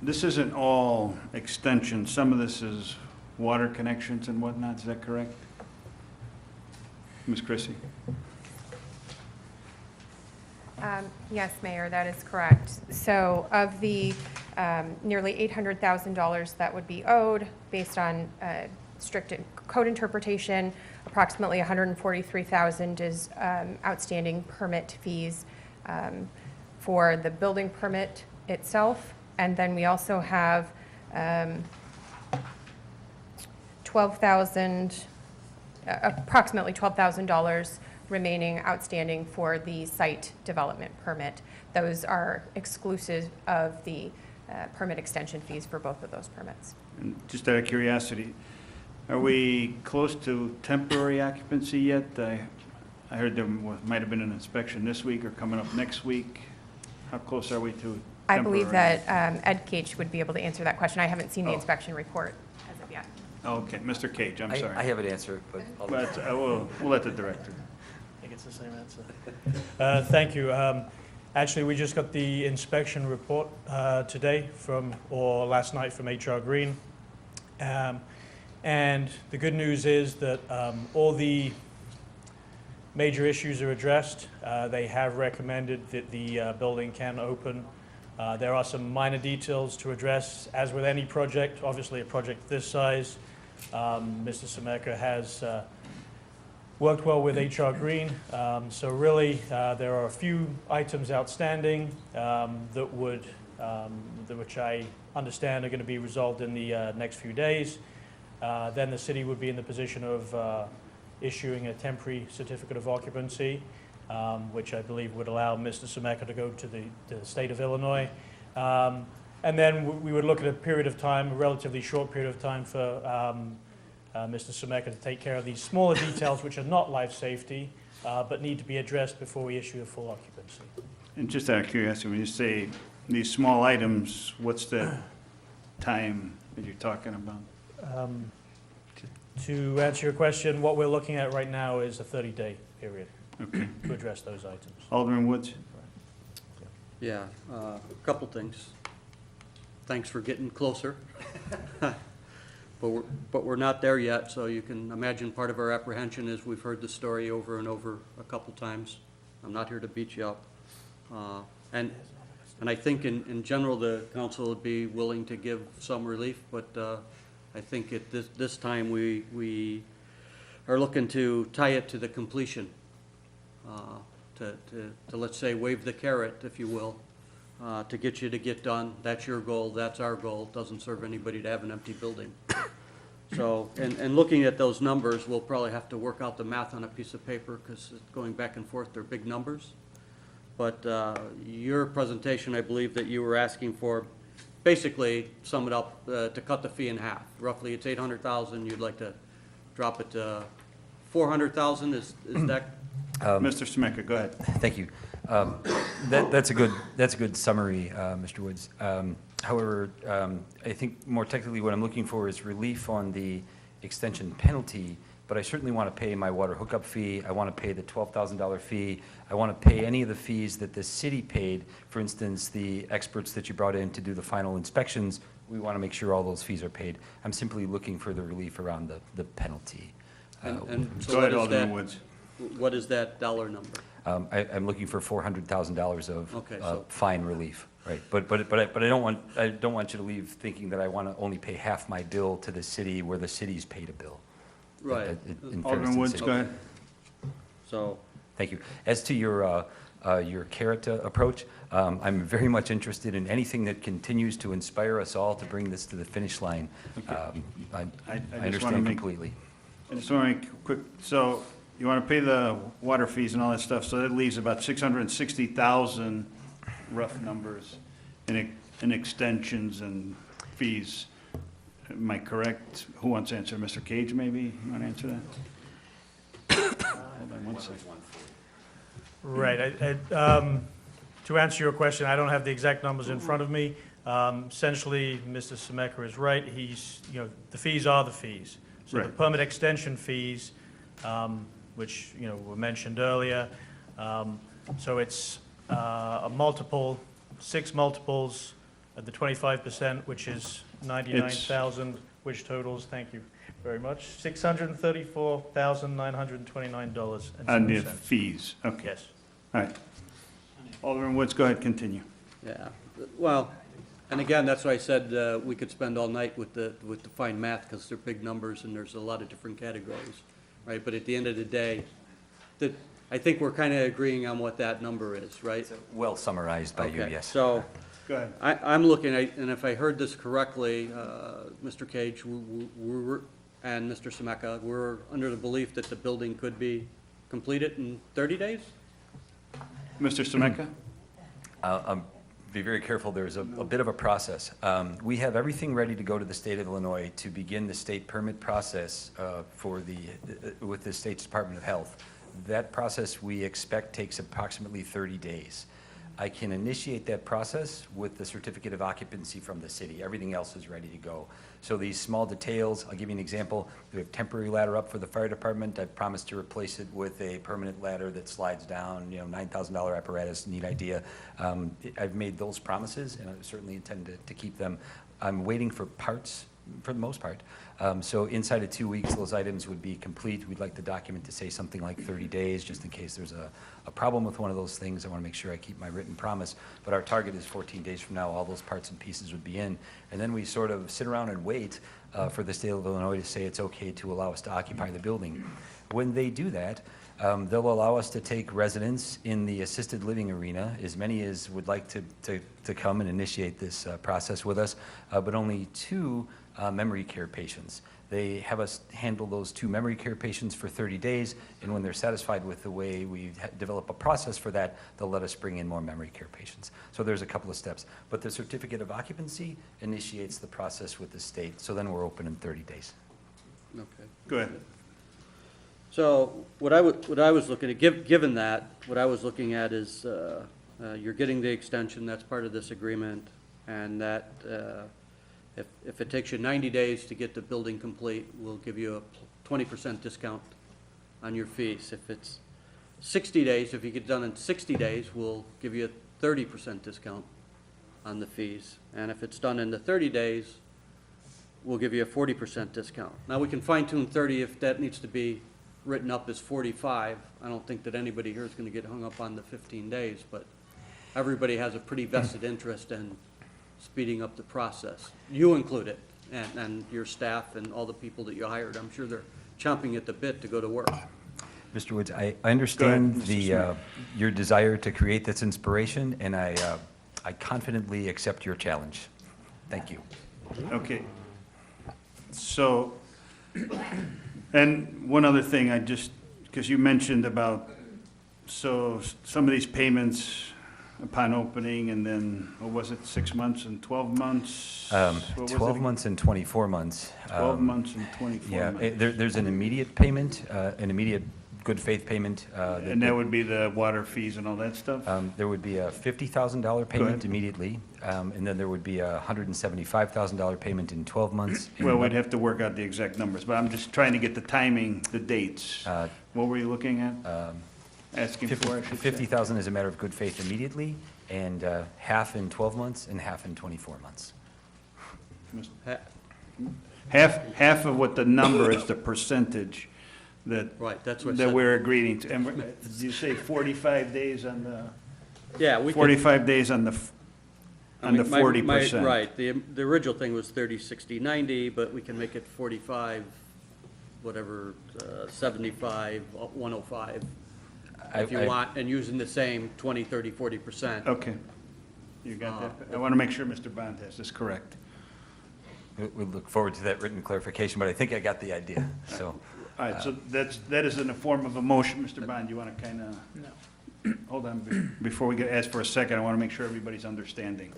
this isn't all extension, some of this is water connections and whatnot, is that correct? Ms. Chrissy? Yes, Mayor, that is correct. So of the nearly $800,000 that would be owed based on strict code interpretation, approximately $143,000 is outstanding permit fees for the building permit itself. And then we also have approximately $12,000 remaining outstanding for the site development permit. Those are exclusive of the permit extension fees for both of those permits. And just out of curiosity, are we close to temporary occupancy yet? I heard there might have been an inspection this week or coming up next week. How close are we to I believe temporary? that Ed Cage would be able to answer that question. I haven't seen the inspection report as of yet. Okay, Mr. Cage, I'm sorry. I have an answer, but I'll. But we'll let the director. I think it's the same answer. Thank you. Actually, we just got the inspection report today or last night from HR Green. And the good news is that all the major issues are addressed. They have recommended that the building can open. There are some minor details to address, as with any project. Obviously, a project this size, Mr. Semeka has worked well with HR Green. So really, there are a few items outstanding which I understand are going to be resolved in the next few days. Then the city would be in the position of issuing a temporary certificate of occupancy, which I believe would allow Mr. Semeka to go to the state of Illinois. And then we would look at a period of time, a relatively short period of time for Mr. Semeka to take care of these smaller details which are not life safety, but need to be addressed before we issue a full occupancy. And just out of curiosity, when you say these small items, what's the time that you're talking about? To answer your question, what we're looking at right now is a 30-day period Okay. to address those items. Alderman Woods? Yeah, a couple things. Thanks for getting closer. But we're not there yet, so you can imagine part of our apprehension is we've heard the story over and over a couple times. I'm not here to beat you up. And I think in general, the council would be willing to give some relief, but I think at this time, we are looking to tie it to the completion, to let's say, wave the carrot, if you will, to get you to get done. That's your goal, that's our goal. It doesn't serve anybody to have an empty building. So, and looking at those numbers, we'll probably have to work out the math on a piece of paper, because going back and forth, they're big numbers. But your presentation, I believe that you were asking for, basically, sum it up, to cut the fee in half. Roughly, it's $800,000, you'd like to drop it to $400,000, is that? Mr. Semeka, go ahead. Thank you. That's a good summary, Mr. Woods. However, I think more technically what I'm looking for is relief on the extension penalty, but I certainly want to pay my water hookup fee. I want to pay the $12,000 fee. I want to pay any of the fees that the city paid. For instance, the experts that you brought in to do the final inspections, we want to make sure all those fees are paid. I'm simply looking for the relief around the penalty. And so Go ahead, what is Alderman that? Woods. What is that dollar number? I'm looking for $400,000 Okay, of so- fine relief, right? But I don't want you to leave thinking that I want to only pay half my bill to the city where the city's paid a bill. Right. In fairness to Alderman the Woods, city. go ahead. So, Thank you. As to your carrot approach, I'm very much interested in anything that continues to inspire us all to bring this to the finish line. I understand completely. I just want to make a quick, so you want to pay the water fees and all that stuff, so that leaves about 660,000 rough numbers in extensions and fees. Am I correct? Who wants to answer? Mr. Cage, maybe? You want to answer that? Hold on one second. Right. To answer your question, I don't have the exact numbers in front of me. Essentially, Mr. Semeka is right. The fees are the fees. So the Right. permit extension fees, which, were mentioned earlier, so it's 6 multiples at the 25%, which is 99,000, which totals, thank you very much, $634,929. On the fees, okay. Yes. All right. Alderman Woods, go ahead, continue. Yeah, well, and again, that's why I said we could spend all night with the fine math, because they're big numbers and there's a lot of different categories, right? But at the end of the day, I think we're kind of agreeing on what that number is, right? Well summarized by you, Okay, yes. So, Go ahead. I'm looking at, and if I heard this correctly, Mr. Cage, we're, and Mr. Semeka, we're under the belief that the building could be completed in 30 days? Mr. Semeka? I'll be very careful, there's a bit of a process. We have everything ready to go to the state of Illinois to begin the state permit process with the state's Department of Health. That process, we expect, takes approximately 30 days. I can initiate that process with the certificate of occupancy from the city. Everything else is ready to go. So these small details, I'll give you an example. We have temporary ladder up for the fire department. I promised to replace it with a permanent ladder that slides down, $9,000 apparatus, neat idea. I've made those promises, and I certainly intend to keep them. I'm waiting for parts, for the most part. So inside of 2 weeks, those items would be complete. We'd like the document to say something like 30 days, just in case there's a problem with one of those things. I want to make sure I keep my written promise. But our target is 14 days from now, all those parts and pieces would be in. And then we sort of sit around and wait for the state of Illinois to say it's okay to allow us to occupy the building. When they do that, they'll allow us to take residents in the assisted living arena, as many as would like to come and initiate this process with us, but only 2 memory care patients. They have us handle those 2 memory care patients for 30 days, and when they're satisfied with the way we develop a process for that, they'll let us bring in more memory care patients. So there's a couple of steps. But the certificate of occupancy initiates the process with the state, so then we're open in 30 days. Okay. Go ahead. So what I was looking at, given that, what I was looking at is you're getting the extension, that's part of this agreement, and that if it takes you 90 days to get the building complete, we'll give you a 20% discount on your fees. If it's 60 days, if you get done in 60 days, we'll give you a 30% discount on the fees. And if it's done in the 30 days, we'll give you a 40% discount. Now, we can fine tune 30 if that needs to be written up as 45. I don't think that anybody here is going to get hung up on the 15 days, but everybody has a pretty vested interest in speeding up the process. You included, and your staff and all the people that you hired. I'm sure they're chomping at the bit to go to work. Mr. Woods, I understand Go ahead, Mr. your desire to create this inspiration, and I confidently accept your challenge. Thank you. Okay. So, and one other thing, because you mentioned about, so some of these payments upon opening, and then, what was it, 6 months and 12 months? What was it 12 again? months and 24 months. 12 months and 24 Yeah, months. there's an immediate payment, an immediate good faith payment. And that would be the water fees and all that stuff? There would be a $50,000 payment ahead. immediately, and then there would be a $175,000 payment in 12 months. Well, we'd have to work out the exact numbers, but I'm just trying to get the timing, the dates. What were you looking at? Asking for, I should say. 50,000 is a matter of good faith immediately, and half in 12 months and half in 24 months. Half of what the number is the percentage that. Right, that's what I That said. we're agreeing to. And did you say 45 days on the, Yeah, we could. 45 days on the, on the 40%? Right, the original thing was 30, 60, 90, but we can make it 45, whatever, 75, 105, if you want, and using the same 20, 30, 40%. Okay. You got that? I want to make sure Mr. Bond has this correct. We look forward to that written clarification, but I think I got the idea, so. All right, so that is in the form of a motion. Mr. Bond, you want to kind of? No. Hold on, before we ask for a second, I want to make sure everybody's understanding.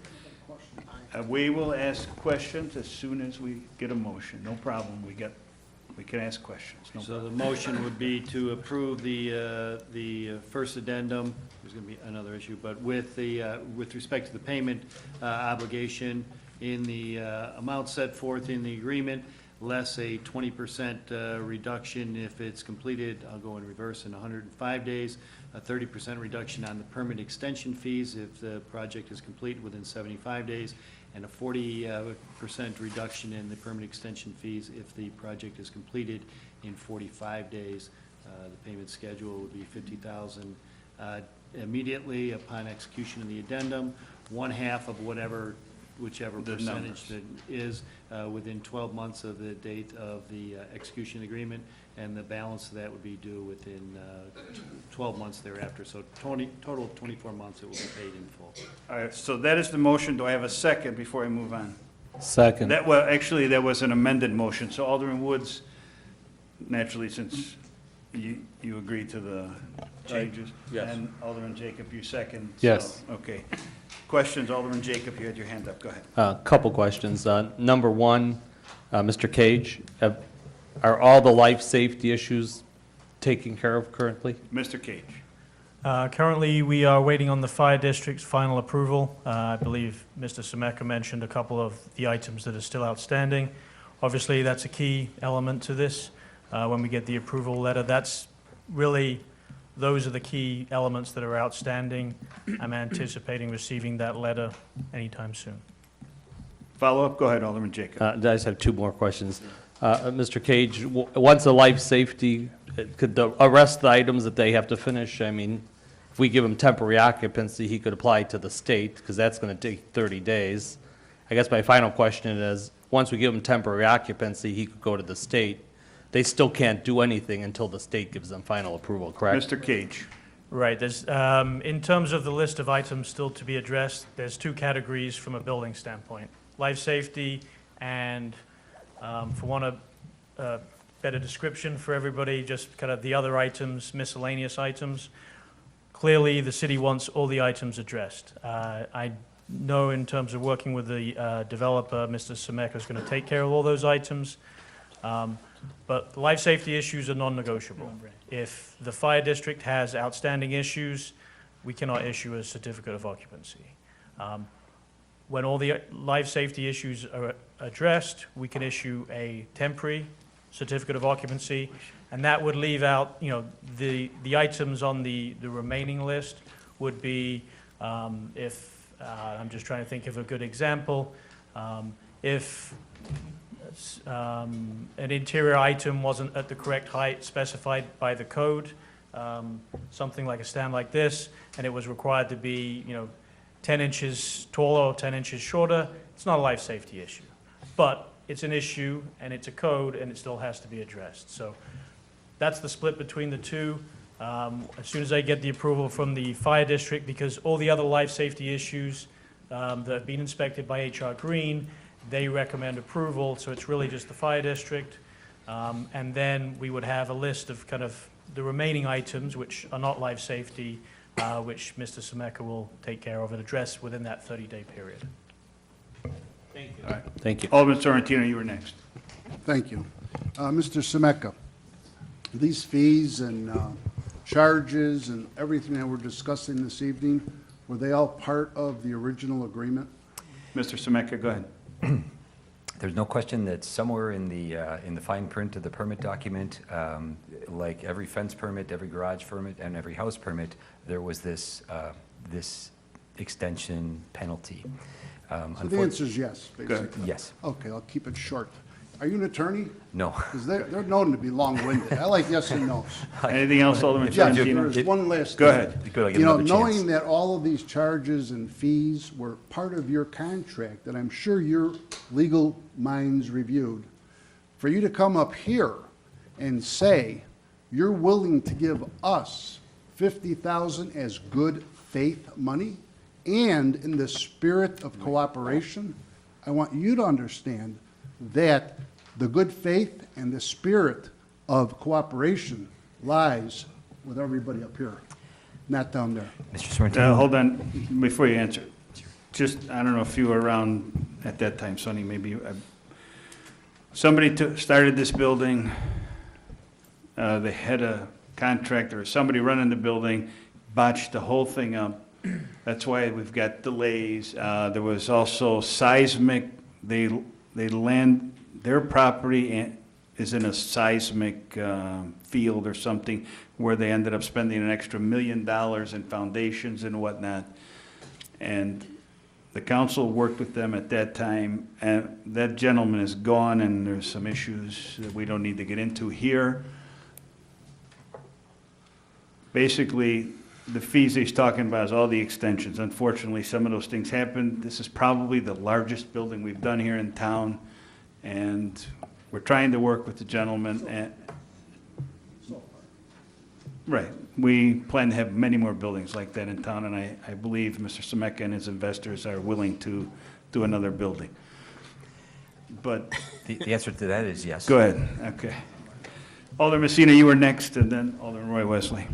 We will ask questions as soon as we get a motion. No problem, we can ask questions. No So the motion would be to approve the first addendum, there's going to be another issue, but with respect to the payment obligation in the amount set forth in the agreement, less a 20% reduction if it's completed, I'll go in reverse, in 105 days, a 30% reduction on the permit extension fees if the project is complete within 75 days, and a 40% reduction in the permit extension fees if the project is completed in 45 days. The payment schedule would be $50,000 immediately upon execution of the addendum, 1/2 of whichever The percentage that is within 12 months of the date of the execution agreement, and the balance of that would be due within 12 months thereafter. So total of 24 months it will be paid in full. All right, so that is the motion. Do I have a second before I move on? Second. Actually, that was an amended motion. So Alderman Woods, naturally, since you agreed to the changes. Yes. And Alderman Jacob, you second? so- Yes. Okay. Questions? Alderman Jacob, you had your hand up. Go ahead. Couple questions. Number one, Mr. Cage, are all the life safety issues taken care of currently? Mr. Cage. Currently, we are waiting on the fire district's final approval. I believe Mr. Semeka mentioned a couple of the items that are still outstanding. Obviously, that's a key element to this. When we get the approval letter, those are the key elements that are outstanding. I'm anticipating receiving that letter anytime soon. Follow up? Go ahead, Alderman Jacob. I just have two more questions. Mr. Cage, once the life safety, could the rest of the items that they have to finish, I mean, if we give him temporary occupancy, he could apply to the state, because that's going to take 30 days. I guess my final question is, once we give him temporary occupancy, he could go to the state. They still can't do anything until the state gives them final approval, correct? Mr. Cage. Right, there's, in terms of the list of items still to be addressed, there's two categories from a building standpoint. Life safety and, for want of a better description for everybody, just kind of the other items, miscellaneous items. Clearly, the city wants all the items addressed. I know in terms of working with the developer, Mr. Semeka is going to take care of all those items. But life safety issues are non-negotiable. If the fire district has outstanding issues, we cannot issue a certificate of occupancy. When all the life safety issues are addressed, we can issue a temporary certificate of occupancy, and that would leave out, the items on the remaining list would be, if, I'm just trying to think of a good example, if an interior item wasn't at the correct height specified by the code, something like a stand like this, and it was required to be, 10 inches taller or 10 inches shorter, it's not a life safety issue. But it's an issue, and it's a code, and it still has to be addressed. So that's the split between the two. As soon as I get the approval from the fire district, because all the other life safety issues that have been inspected by HR Green, they recommend approval, so it's really just the fire district. And then we would have a list of kind of the remaining items, which are not life safety, which Mr. Semeka will take care of and address within that 30-day period. Thank you. All right. Thank you. Alderman Sorrentino, you were next. Thank you. Mr. Semeka, these fees and charges and everything that we're discussing this evening, were they all part of the original agreement? Mr. Semeka, go ahead. There's no question that somewhere in the fine print of the permit document, like every fence permit, every garage permit, and every house permit, there was this extension penalty. So the answer is yes, basically. Yes. Okay, I'll keep it short. Are you an attorney? No. Because they're known to be long-winded. I like yes and no's. Anything else, Alderman Yes, Sorrentino? there's one last Go thing. ahead. Good, I'll give him another Knowing chance. that all of these charges and fees were part of your contract, that I'm sure your legal minds reviewed, for you to come up here and say you're willing to give us $50,000 as good faith money, and in the spirit of cooperation, I want you to understand that the good faith and the spirit of cooperation lies with everybody up here, not down there. Mr. Sorrentino. Hold on, before you answer. Just, I don't know if you were around at that time, Sonny, maybe. Somebody started this building, they had a contractor, or somebody running the building, botched the whole thing up. That's why we've got delays. There was also seismic, their property is in a seismic field or something where they ended up spending an extra $1 million in foundations and whatnot. And the council worked with them at that time, and that gentleman is gone, and there's some issues that we don't need to get into here. Basically, the fees he's talking about is all the extensions. Unfortunately, some of those things happened. This is probably the largest building we've done here in town, and we're trying to work with the gentleman. And right, we plan to have many more buildings like that in town, and I believe Mr. Semeka and his investors are willing to do another building. But The answer to that is yes. go ahead. Okay. Alderman Messina, you were next, and then Alderman Roy Wesley.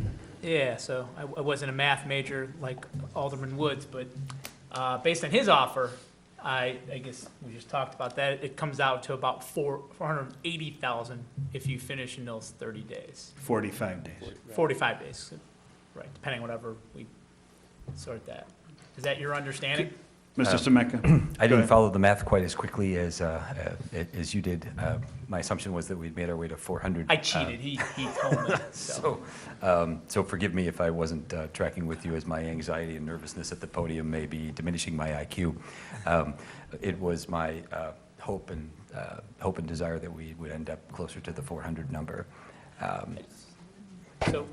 Yeah, so I wasn't a math major like Alderman Woods, but based on his offer, I guess we just talked about that, it comes out to about $480,000 if you finish in those 30 days. 45 days. 45 days, right, depending whatever we sort that. Is that your understanding? Mr. Semeka? I Go didn't ahead. follow the math quite as quickly as you did. My assumption was that we'd made our way to 400. I cheated, he told me, so. So forgive me if I wasn't tracking with you, as my anxiety and nervousness at the podium may be diminishing my IQ. It was my hope and desire that we would end up closer to the 400 number. So,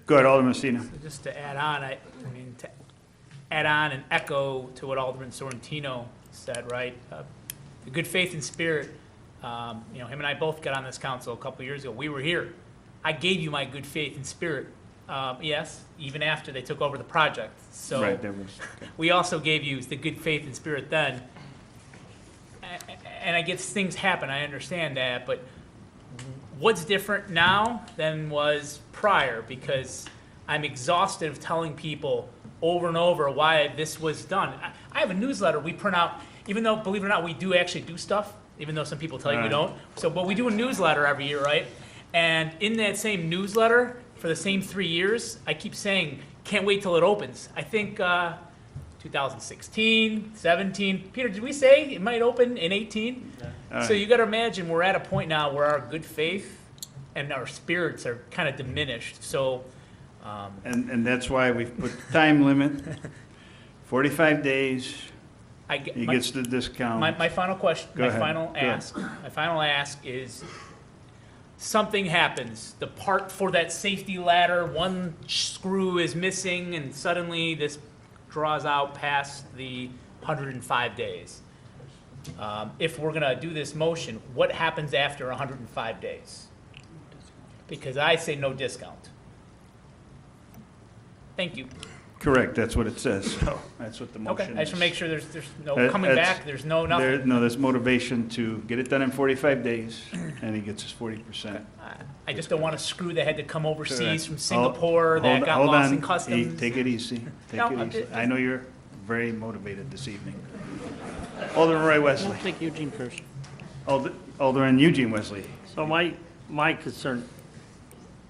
Go ahead, Alderman Messina. just to add on, I mean, to add on and echo to what Alderman Sorrentino said, right? The good faith and spirit, you know, him and I both got on this council a couple years ago. We were here. I gave you my good faith and spirit, yes, even after they took over the project. So Right, there was, okay. we also gave you the good faith and spirit then. And I guess things happen, I understand that, but what's different now than was prior? Because I'm exhausted of telling people over and over why this was done. I have a newsletter we print out, even though, believe it or not, we do actually do stuff, even though some people tell you we don't. So, but we do a newsletter every year, right? And in that same newsletter, for the same 3 years, I keep saying, can't wait till it opens. I think 2016, 17. Peter, did we say it might open in 18? All So right. you got to imagine we're at a point now where our good faith and our spirits are kind of diminished. So And that's why we've put the time limit, 45 days, I get he my, gets the discount. my final question, Go my ahead. final Go ahead. ask, my final ask is something happens. The part for that safety ladder, one screw is missing, and suddenly this draws out past the 105 days. If we're gonna do this motion, what happens after 105 days? Because I say no discount. Thank you. Correct, that's what it says, so that's what the motion Okay, is. I just want to make sure there's no That- coming that's- back, there's no nothing. No, there's motivation to get it done in 45 days, and he gets his 40%. I just don't want a screw that had to come overseas Correct. from Singapore that got Hold lost on. in customs. Take it easy, No, take it easy. it- I know you're very motivated this evening. Alderman Roy Wesley. I'll take Eugene first. Alderman Eugene Wesley. So my concern,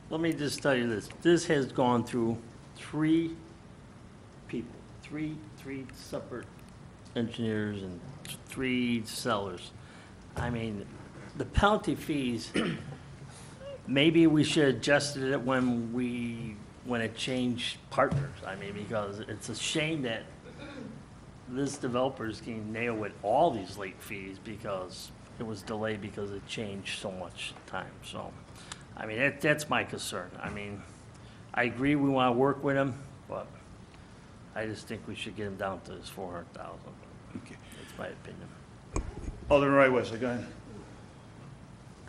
let me just tell you this, this has gone through three people, three separate engineers and three sellers. I mean, the penalty fees, maybe we should have adjusted it when it changed partners. I mean, because it's a shame that this developer's getting nailed with all these late fees because it was delayed because it changed so much time. So, I mean, that's my concern. I mean, I agree we want to work with him, but I just think we should get him down to his 400,000. Okay. That's my opinion. Alderman Roy Wesley, go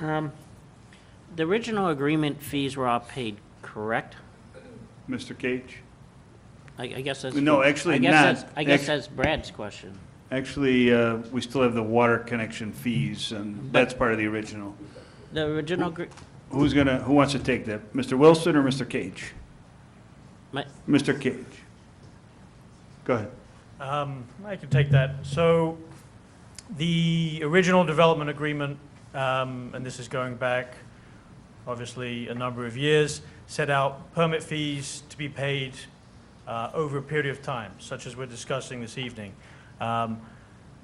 ahead. The original agreement fees were all paid, correct? Mr. Cage? I guess that's. No, actually I guess not. that's- I guess Act- that's Brad's question. Actually, we still have the water connection fees, and that's part of the original. The original, Who wants to take that? Mr. Wilson or Mr. Cage? my, Mr. Cage. Go ahead. I can take that. So the original development agreement, and this is going back obviously a number of years, set out permit fees to be paid over a period of time, such as we're discussing this evening.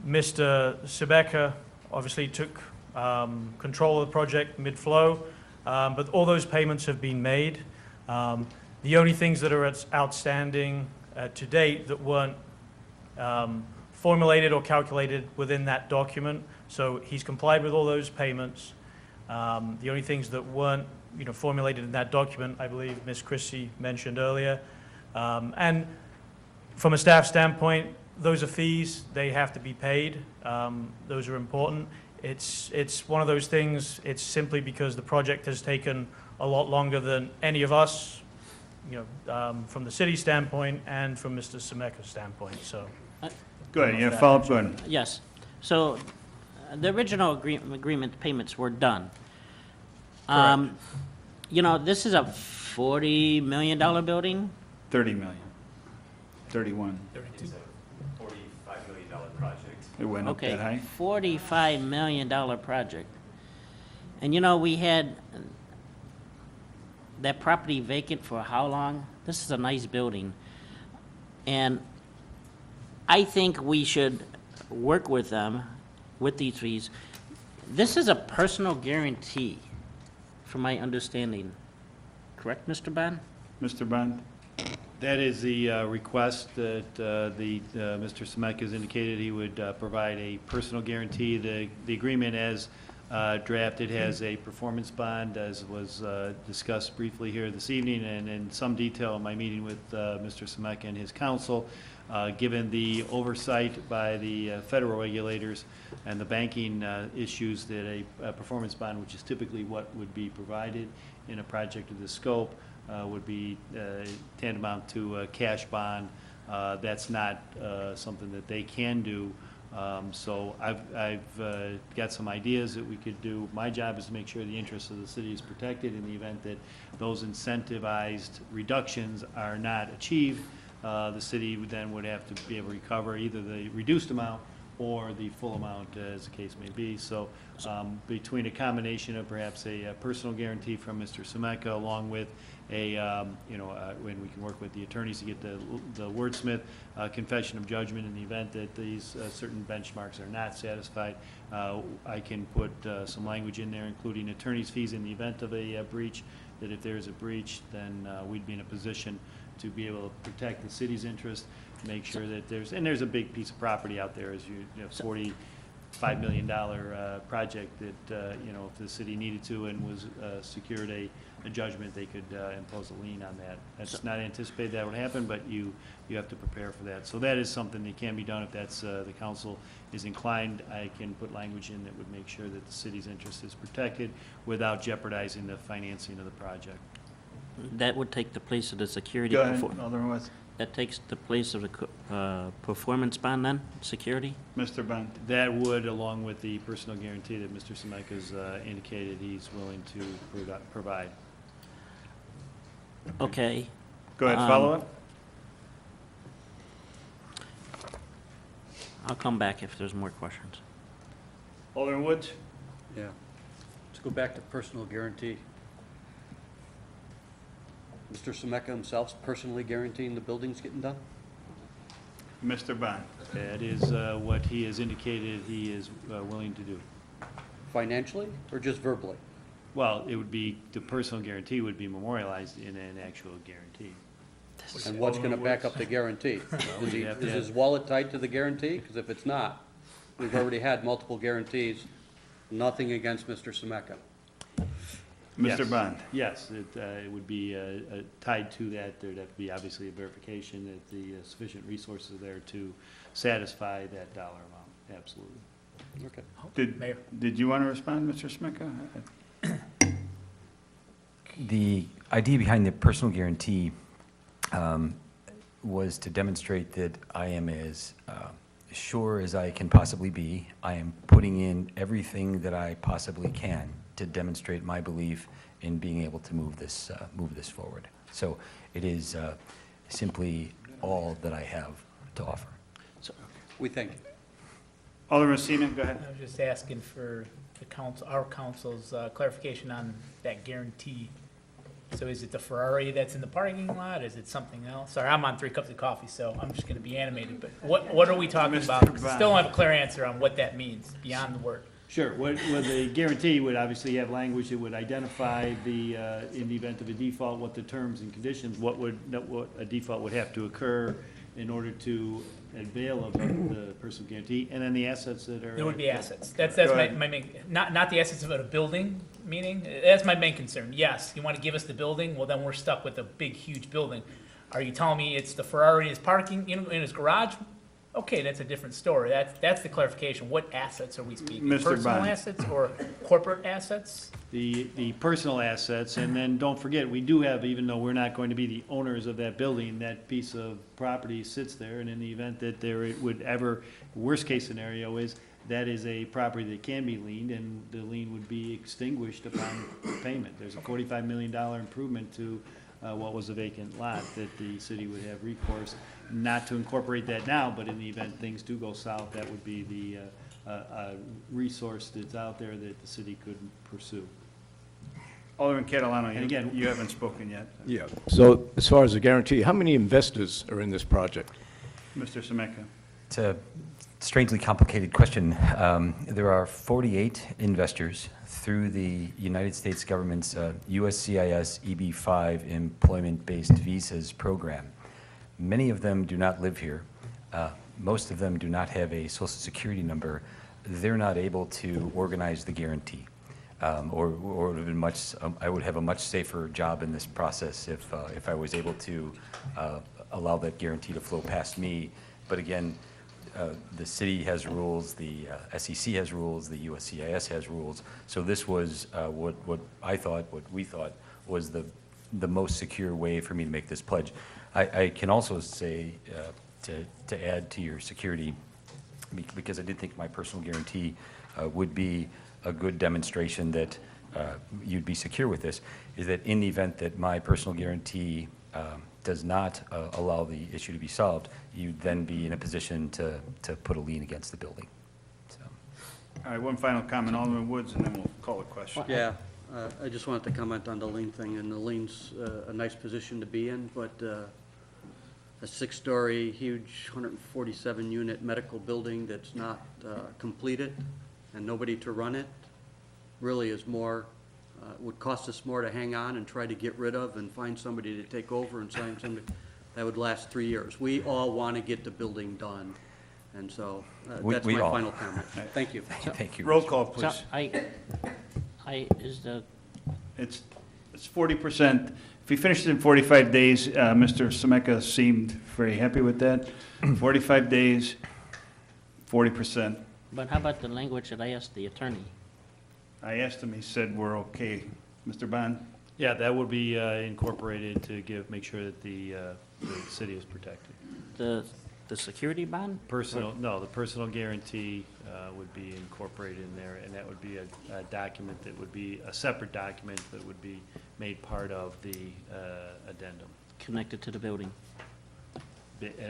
Mr. Sebeka obviously took control of the project mid-flow, but all those payments have been made. The only things that are outstanding to date that weren't formulated or calculated within that document, so he's complied with all those payments. The only things that weren't, formulated in that document, I believe Ms. Christie mentioned earlier. And from a staff standpoint, those are fees, they have to be paid. Those are important. It's one of those things, it's simply because the project has taken a lot longer than any of us, from the city standpoint and from Mr. Semeka's standpoint, so. Go ahead, you have a follow-up, go ahead. Yes. So the original agreement payments were done. This is a $40 million building. 30 million. 31. It's a $45 million project. It went up that high? $45 million project. And we had that property vacant for how long? This is a nice building. And I think we should work with them, with these fees. This is a personal guarantee, from my understanding. Correct, Mr. Bond? Mr. Bond? That is the request that Mr. Semeka has indicated he would provide a personal guarantee. The agreement as drafted has a performance bond, as was discussed briefly here this evening and in some detail in my meeting with Mr. Semeka and his counsel. Given the oversight by the federal regulators and the banking issues that a performance bond, which is typically what would be provided in a project of this scope, would be tantamount to a cash bond. That's not something that they can do. So I've got some ideas that we could do. My job is to make sure the interests of the city is protected in the event that those incentivized reductions are not achieved. The city then would have to be able to recover either the reduced amount or the full amount, as the case may be. So between a combination of perhaps a personal guarantee from Mr. Semeka, along with when we can work with the attorneys to get the wordsmith confession of judgment in the event that these certain benchmarks are not satisfied, I can put some language in there, including attorney's fees in the event of a breach, that if there is a breach, then we'd be in a position to be able to protect the city's interest, make sure that there's a big piece of property out there, as $45 million project that, if the city needed to and was secured a judgment, they could impose a lien on that. That's not anticipated that would happen, but you have to prepare for that. So that is something that can be done if that's the council is inclined. I can put language in that would make sure that the city's interest is protected without jeopardizing the financing of the project. That would take the place of the security. Go ahead, Alderman West. That takes the place of the performance bond then, security? Mr. Bond? That would, along with the personal guarantee that Mr. Semeka has indicated he's willing to provide. Okay. Go ahead, follow up. I'll come back if there's more questions. Alderman Woods? Yeah. Let's go back to personal guarantee. Mr. Semeka himself's personally guaranteeing the building's getting done? Mr. Bond? That is what he has indicated he is willing to do. Financially or just verbally? Well, it would be, the personal guarantee would be memorialized in an actual guarantee. And what's going to back up the guarantee? Is his wallet tied to the guarantee? Because if it's not, we've already had multiple guarantees, nothing against Mr. Semeka. Mr. Yes. Bond? Yes, it would be tied to that. There'd have to be obviously a verification that the sufficient resources are there to satisfy that dollar amount, absolutely. Okay. Did you want to respond, Mr. Semeka? The idea behind the personal guarantee was to demonstrate that I am as sure as I can possibly be. I am putting in everything that I possibly can to demonstrate my belief in being able to move this forward. So it is simply all that I have to offer. So we thank you. Alderman Seaman, go ahead. I was just asking for the council, our council's clarification on that guarantee. So is it the Ferrari that's in the parking lot? Is it something else? Sorry, I'm on 3 cups of coffee, so I'm just gonna be animated, but what are we talking about? 'Cause I still don't have a clear answer on what that means beyond the word. Sure. What the guarantee would obviously have language that would identify the, in the event of a default, what the terms and conditions, what a default would have to occur in order to avail of the personal guarantee, and then the assets that are. There would be assets. That's Go my ahead. main, not the assets of a building, meaning, that's my main concern. Yes, you want to give us the building, well, then we're stuck with a big, huge building. Are you telling me it's the Ferrari is parking in his garage? Okay, that's a different story. That's the clarification. What assets are we speaking? Mr. Personal Bond. assets or corporate assets? The personal assets, and then don't forget, we do have, even though we're not going to be the owners of that building, that piece of property sits there, and in the event that there would ever, worst-case scenario is, that is a property that can be liened, and the lien would be extinguished upon payment. There's a $45 million improvement to what was a vacant lot that the city would have recourse, not to incorporate that now, but in the event things do go south, that would be the resource that's out there that the city could pursue. Alderman Catalano, And again, you haven't spoken yet. Yeah, so as far as the guarantee, how many investors are in this project? Mr. Semeka. It's a strangely complicated question. There are 48 investors through the United States government's USCIS EB-5 employment-based visas program. Many of them do not live here. Most of them do not have a Social Security number. They're not able to organize the guarantee. Or it would have been much, I would have a much safer job in this process if I was able to allow that guarantee to flow past me. But again, the city has rules, the SEC has rules, the USCIS has rules. So this was what we thought was the most secure way for me to make this pledge. I can also say, to add to your security, because I did think my personal guarantee would be a good demonstration that you'd be secure with this, is that in the event that my personal guarantee does not allow the issue to be solved, you'd then be in a position to put a lien against the building. So. All right, one final comment, Alderman Woods, and then we'll call a question. Yeah, I just wanted to comment on the lien thing, and the lien's a nice position to be in, but a 6-story, huge, 147-unit medical building that's not completed and nobody to run it really is more, would cost us more to hang on and try to get rid of and find somebody to take over and find somebody that would last 3 years. We all want to get the building done, and so that's my final comment. Thank you. Thank you. Roll call, So please. is the, It's 40%. If we finished it in 45 days, Mr. Semeka seemed very happy with that. 45 days, 40%. but how about the language that I asked the attorney? I asked him, he said, we're okay. Mr. Bond? Yeah, that would be incorporated to make sure that the city is protected. The security bond? The personal guarantee would be incorporated in there, and that would be a document that would be a separate document that would be made part of the addendum. Connected to the building.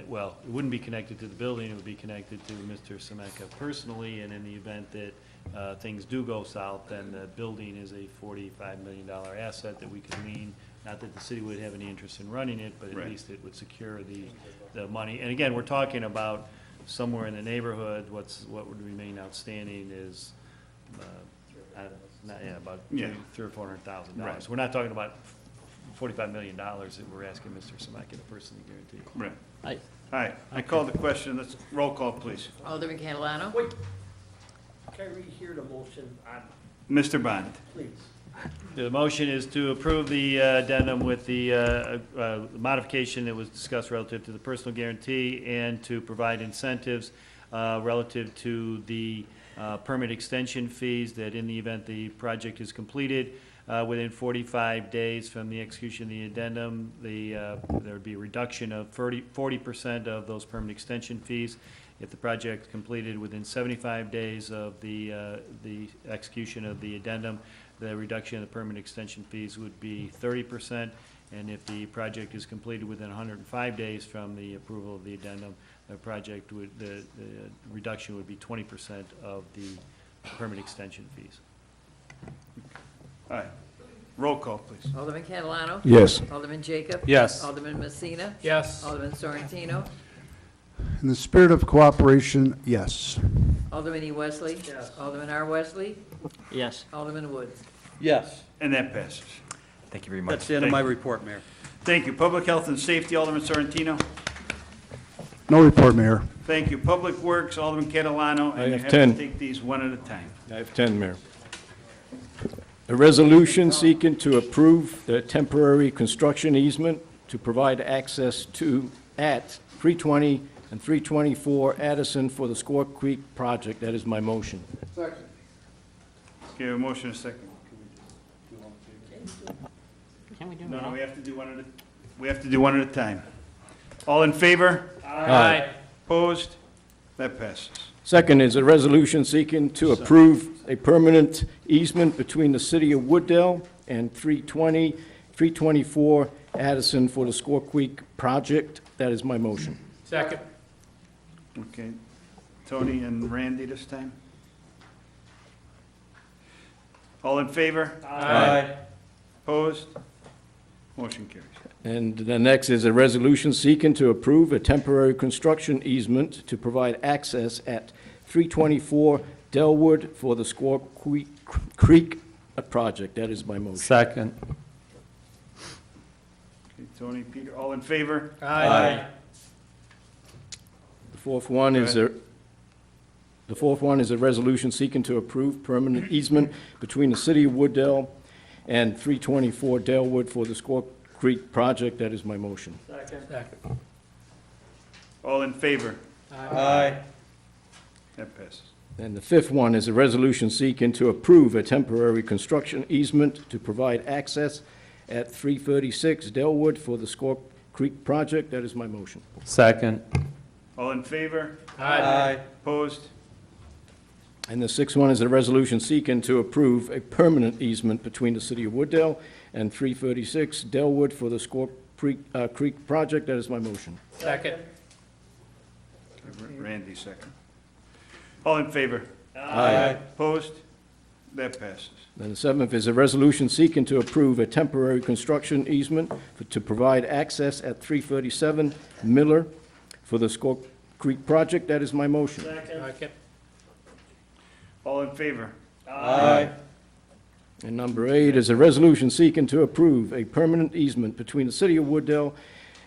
Well, it wouldn't be connected to the building, it would be connected to Mr. Semeka personally, and in the event that things do go south, then the building is a $45 million asset that we could lien. Not that the city would have any interest in running it, but at Right. least it would secure the money. And again, we're talking about somewhere in the neighborhood, what would remain outstanding is, about Yeah. $300,000 or $400,000. Right. We're not talking about $45 million that we're asking Mr. Semeka to personally guarantee. Right. All right, I call the question. Let's roll call, please. Alderman Catalano? Can I rehear the motion on, Mr. Bond? please? The motion is to approve the addendum with the modification that was discussed relative to the personal guarantee and to provide incentives relative to the permit extension fees, that in the event the project is completed within 45 days from the execution of the addendum, there would be a reduction of 40% of those permit extension fees. If the project is completed within 75 days of the execution of the addendum, the reduction of the permit extension fees would be 30%, and if the project is completed within 105 days from the approval of the addendum, the reduction would be 20% of the permit extension fees. All right, roll call, please. Alderman Catalano? Yes. Alderman Jacob? Yes. Alderman Messina? Yes. Alderman Sorrentino? In the spirit of cooperation, yes. Alderman E. Wesley. Yes. Alderman R. Wesley. Yes. Alderman Woods. Yes. And that passes. Thank you very much. That's the end of my report, Mayor. Thank you. Public Health and Safety, Alderman Sorrentino. No report, Mayor. Thank you. Public Works, Alderman Catalano. I And you have have 10. to take these one at a time. I have 10, Mayor. A resolution seeking to approve the temporary construction easement to provide access to, at 320 and 324 Addison for the Squaw Creek project. That is my motion. Okay, a motion and a second. Can we do No, that? we have to do one at a time. All in favor? Aye. Opposed? That passes. Second is a resolution seeking to approve a permanent easement between the city of Wooddale and 320, 324 Addison for the Squaw Creek project. That is my motion. Second. Okay. Tony and Randy this time? All in favor? Aye. Opposed? Motion carries. And the next is a resolution seeking to approve a temporary construction easement to provide access at 324 Delwood for the Squaw Creek project. That is my motion. Second. Okay, Tony, Peter, all in favor? Aye. The fourth one is Go a resolution seeking to approve permanent easement between the city of Wooddale and 324 Delwood for the Squaw Creek project. That is my motion. Second. All in favor? Aye. That passes. And the fifth one is a resolution seeking to approve a temporary construction easement to provide access at 336 Delwood for the Squaw Creek project. That is my motion. Second. All in favor? Aye. Opposed? And the sixth one is a resolution seeking to approve a permanent easement between the city of Wooddale and 336 Delwood for the Squaw Creek project. That is my motion. Second. Randy, second. All in favor? Aye. Opposed? That passes. Then the seventh is a resolution seeking to approve a temporary construction easement to provide access at 337 Miller for the Squaw Creek project. That is my motion. Second. All in favor? Aye. And number eight is a resolution seeking to approve a permanent easement between the city of Wooddale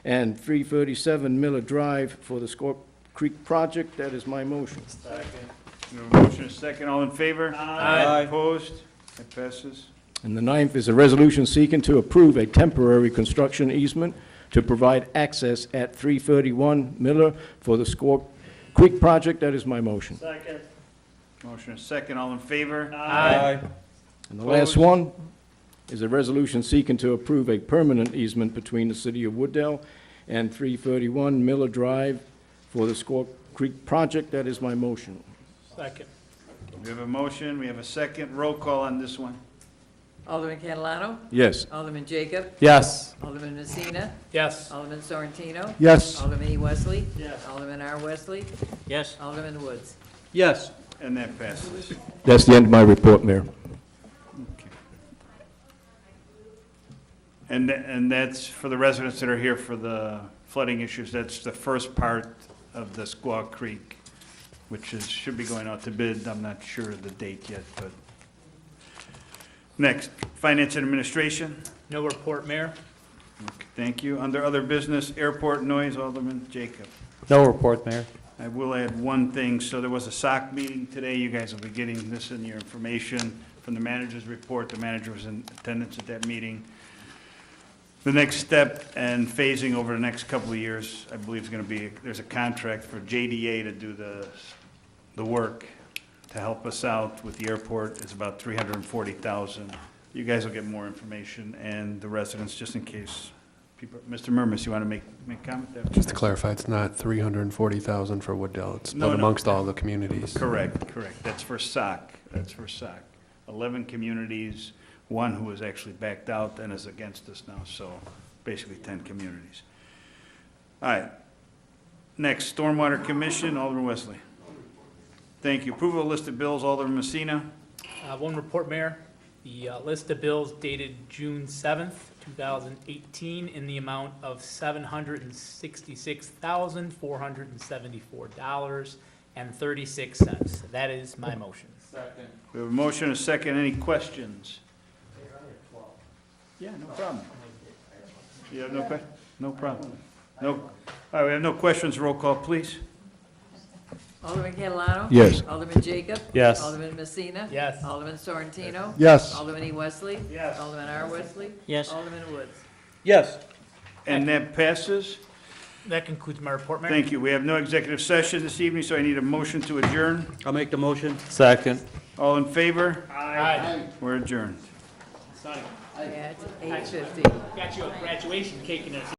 and 337 Miller Drive for the Squaw Creek project. That is my motion. We have a motion and a second. All in favor? Aye. Opposed? That passes. And the ninth is a resolution seeking to approve a temporary construction easement to provide access at 331 Miller for the Squaw Creek project. That is my motion. Second. Motion and a second. All in favor? Aye. And the last one is a resolution seeking to approve a permanent easement between the city of Wooddale and 331 Miller Drive for the Squaw Creek project. That is my motion. Second. We have a motion. We have a second. Roll call on this one. Alderman Catalano. Yes. Alderman Jacob. Yes. Alderman Messina. Yes. Alderman Sorrentino. Yes. Alderman E. Wesley. Yes. Alderman R. Wesley. Yes. Alderman Woods. Yes. And that passes. That's the end of my report, Mayor. Okay. And that's for the residents that are here for the flooding issues. That's the first part of the Squaw Creek, which should be going out to bid. I'm not sure of the date yet, but. Next, Finance and Administration. No report, Mayor. Okay, thank you. Under other business, airport noise, Alderman Jacob. No report, Mayor. I will add one thing. So there was a SOC meeting today. You guys will be getting this in your information from the manager's report. The manager was in attendance at that meeting. The next step and phasing over the next couple of years, I believe is going to be, there's a contract for JDA to do the work to help us out with the airport. It's about $340,000. You guys will get more information, and the residents, just in case. People, Mr. Murmas, you want to make comment there? Just to clarify, it's not 340,000 for Wooddale. It's No, split no. amongst all the communities. Correct. That's for SOC. 11 communities, one who has actually backed out and is against us now, so basically 10 communities. All right. Next, Stormwater Commission, Alderman Wesley. Thank you. Approval of list of bills, Alderman Messina. One report, Mayor. The list of bills dated June 7th, 2018, in the amount of $766,474 $1,800,000.36. That is my motion. We have a motion and a second. Any questions? Yeah, no problem. You have no question? No problem. No, all right, we have no questions. Roll call, please. Alderman Catalano? Yes. Alderman Jacob? Yes. Alderman Messina? Yes. Alderman Sorrentino? Yes. Alderman E. Wesley? Yes. Alderman R. Wesley? Yes. Alderman Woods? Yes. And that passes. That concludes my report, Mayor. Thank you. We have no executive session this evening, so I need a motion to adjourn. I'll make the motion. Second. All in favor? Aye. We're adjourned. Sonny, At 8:50. got you a graduation cake in there.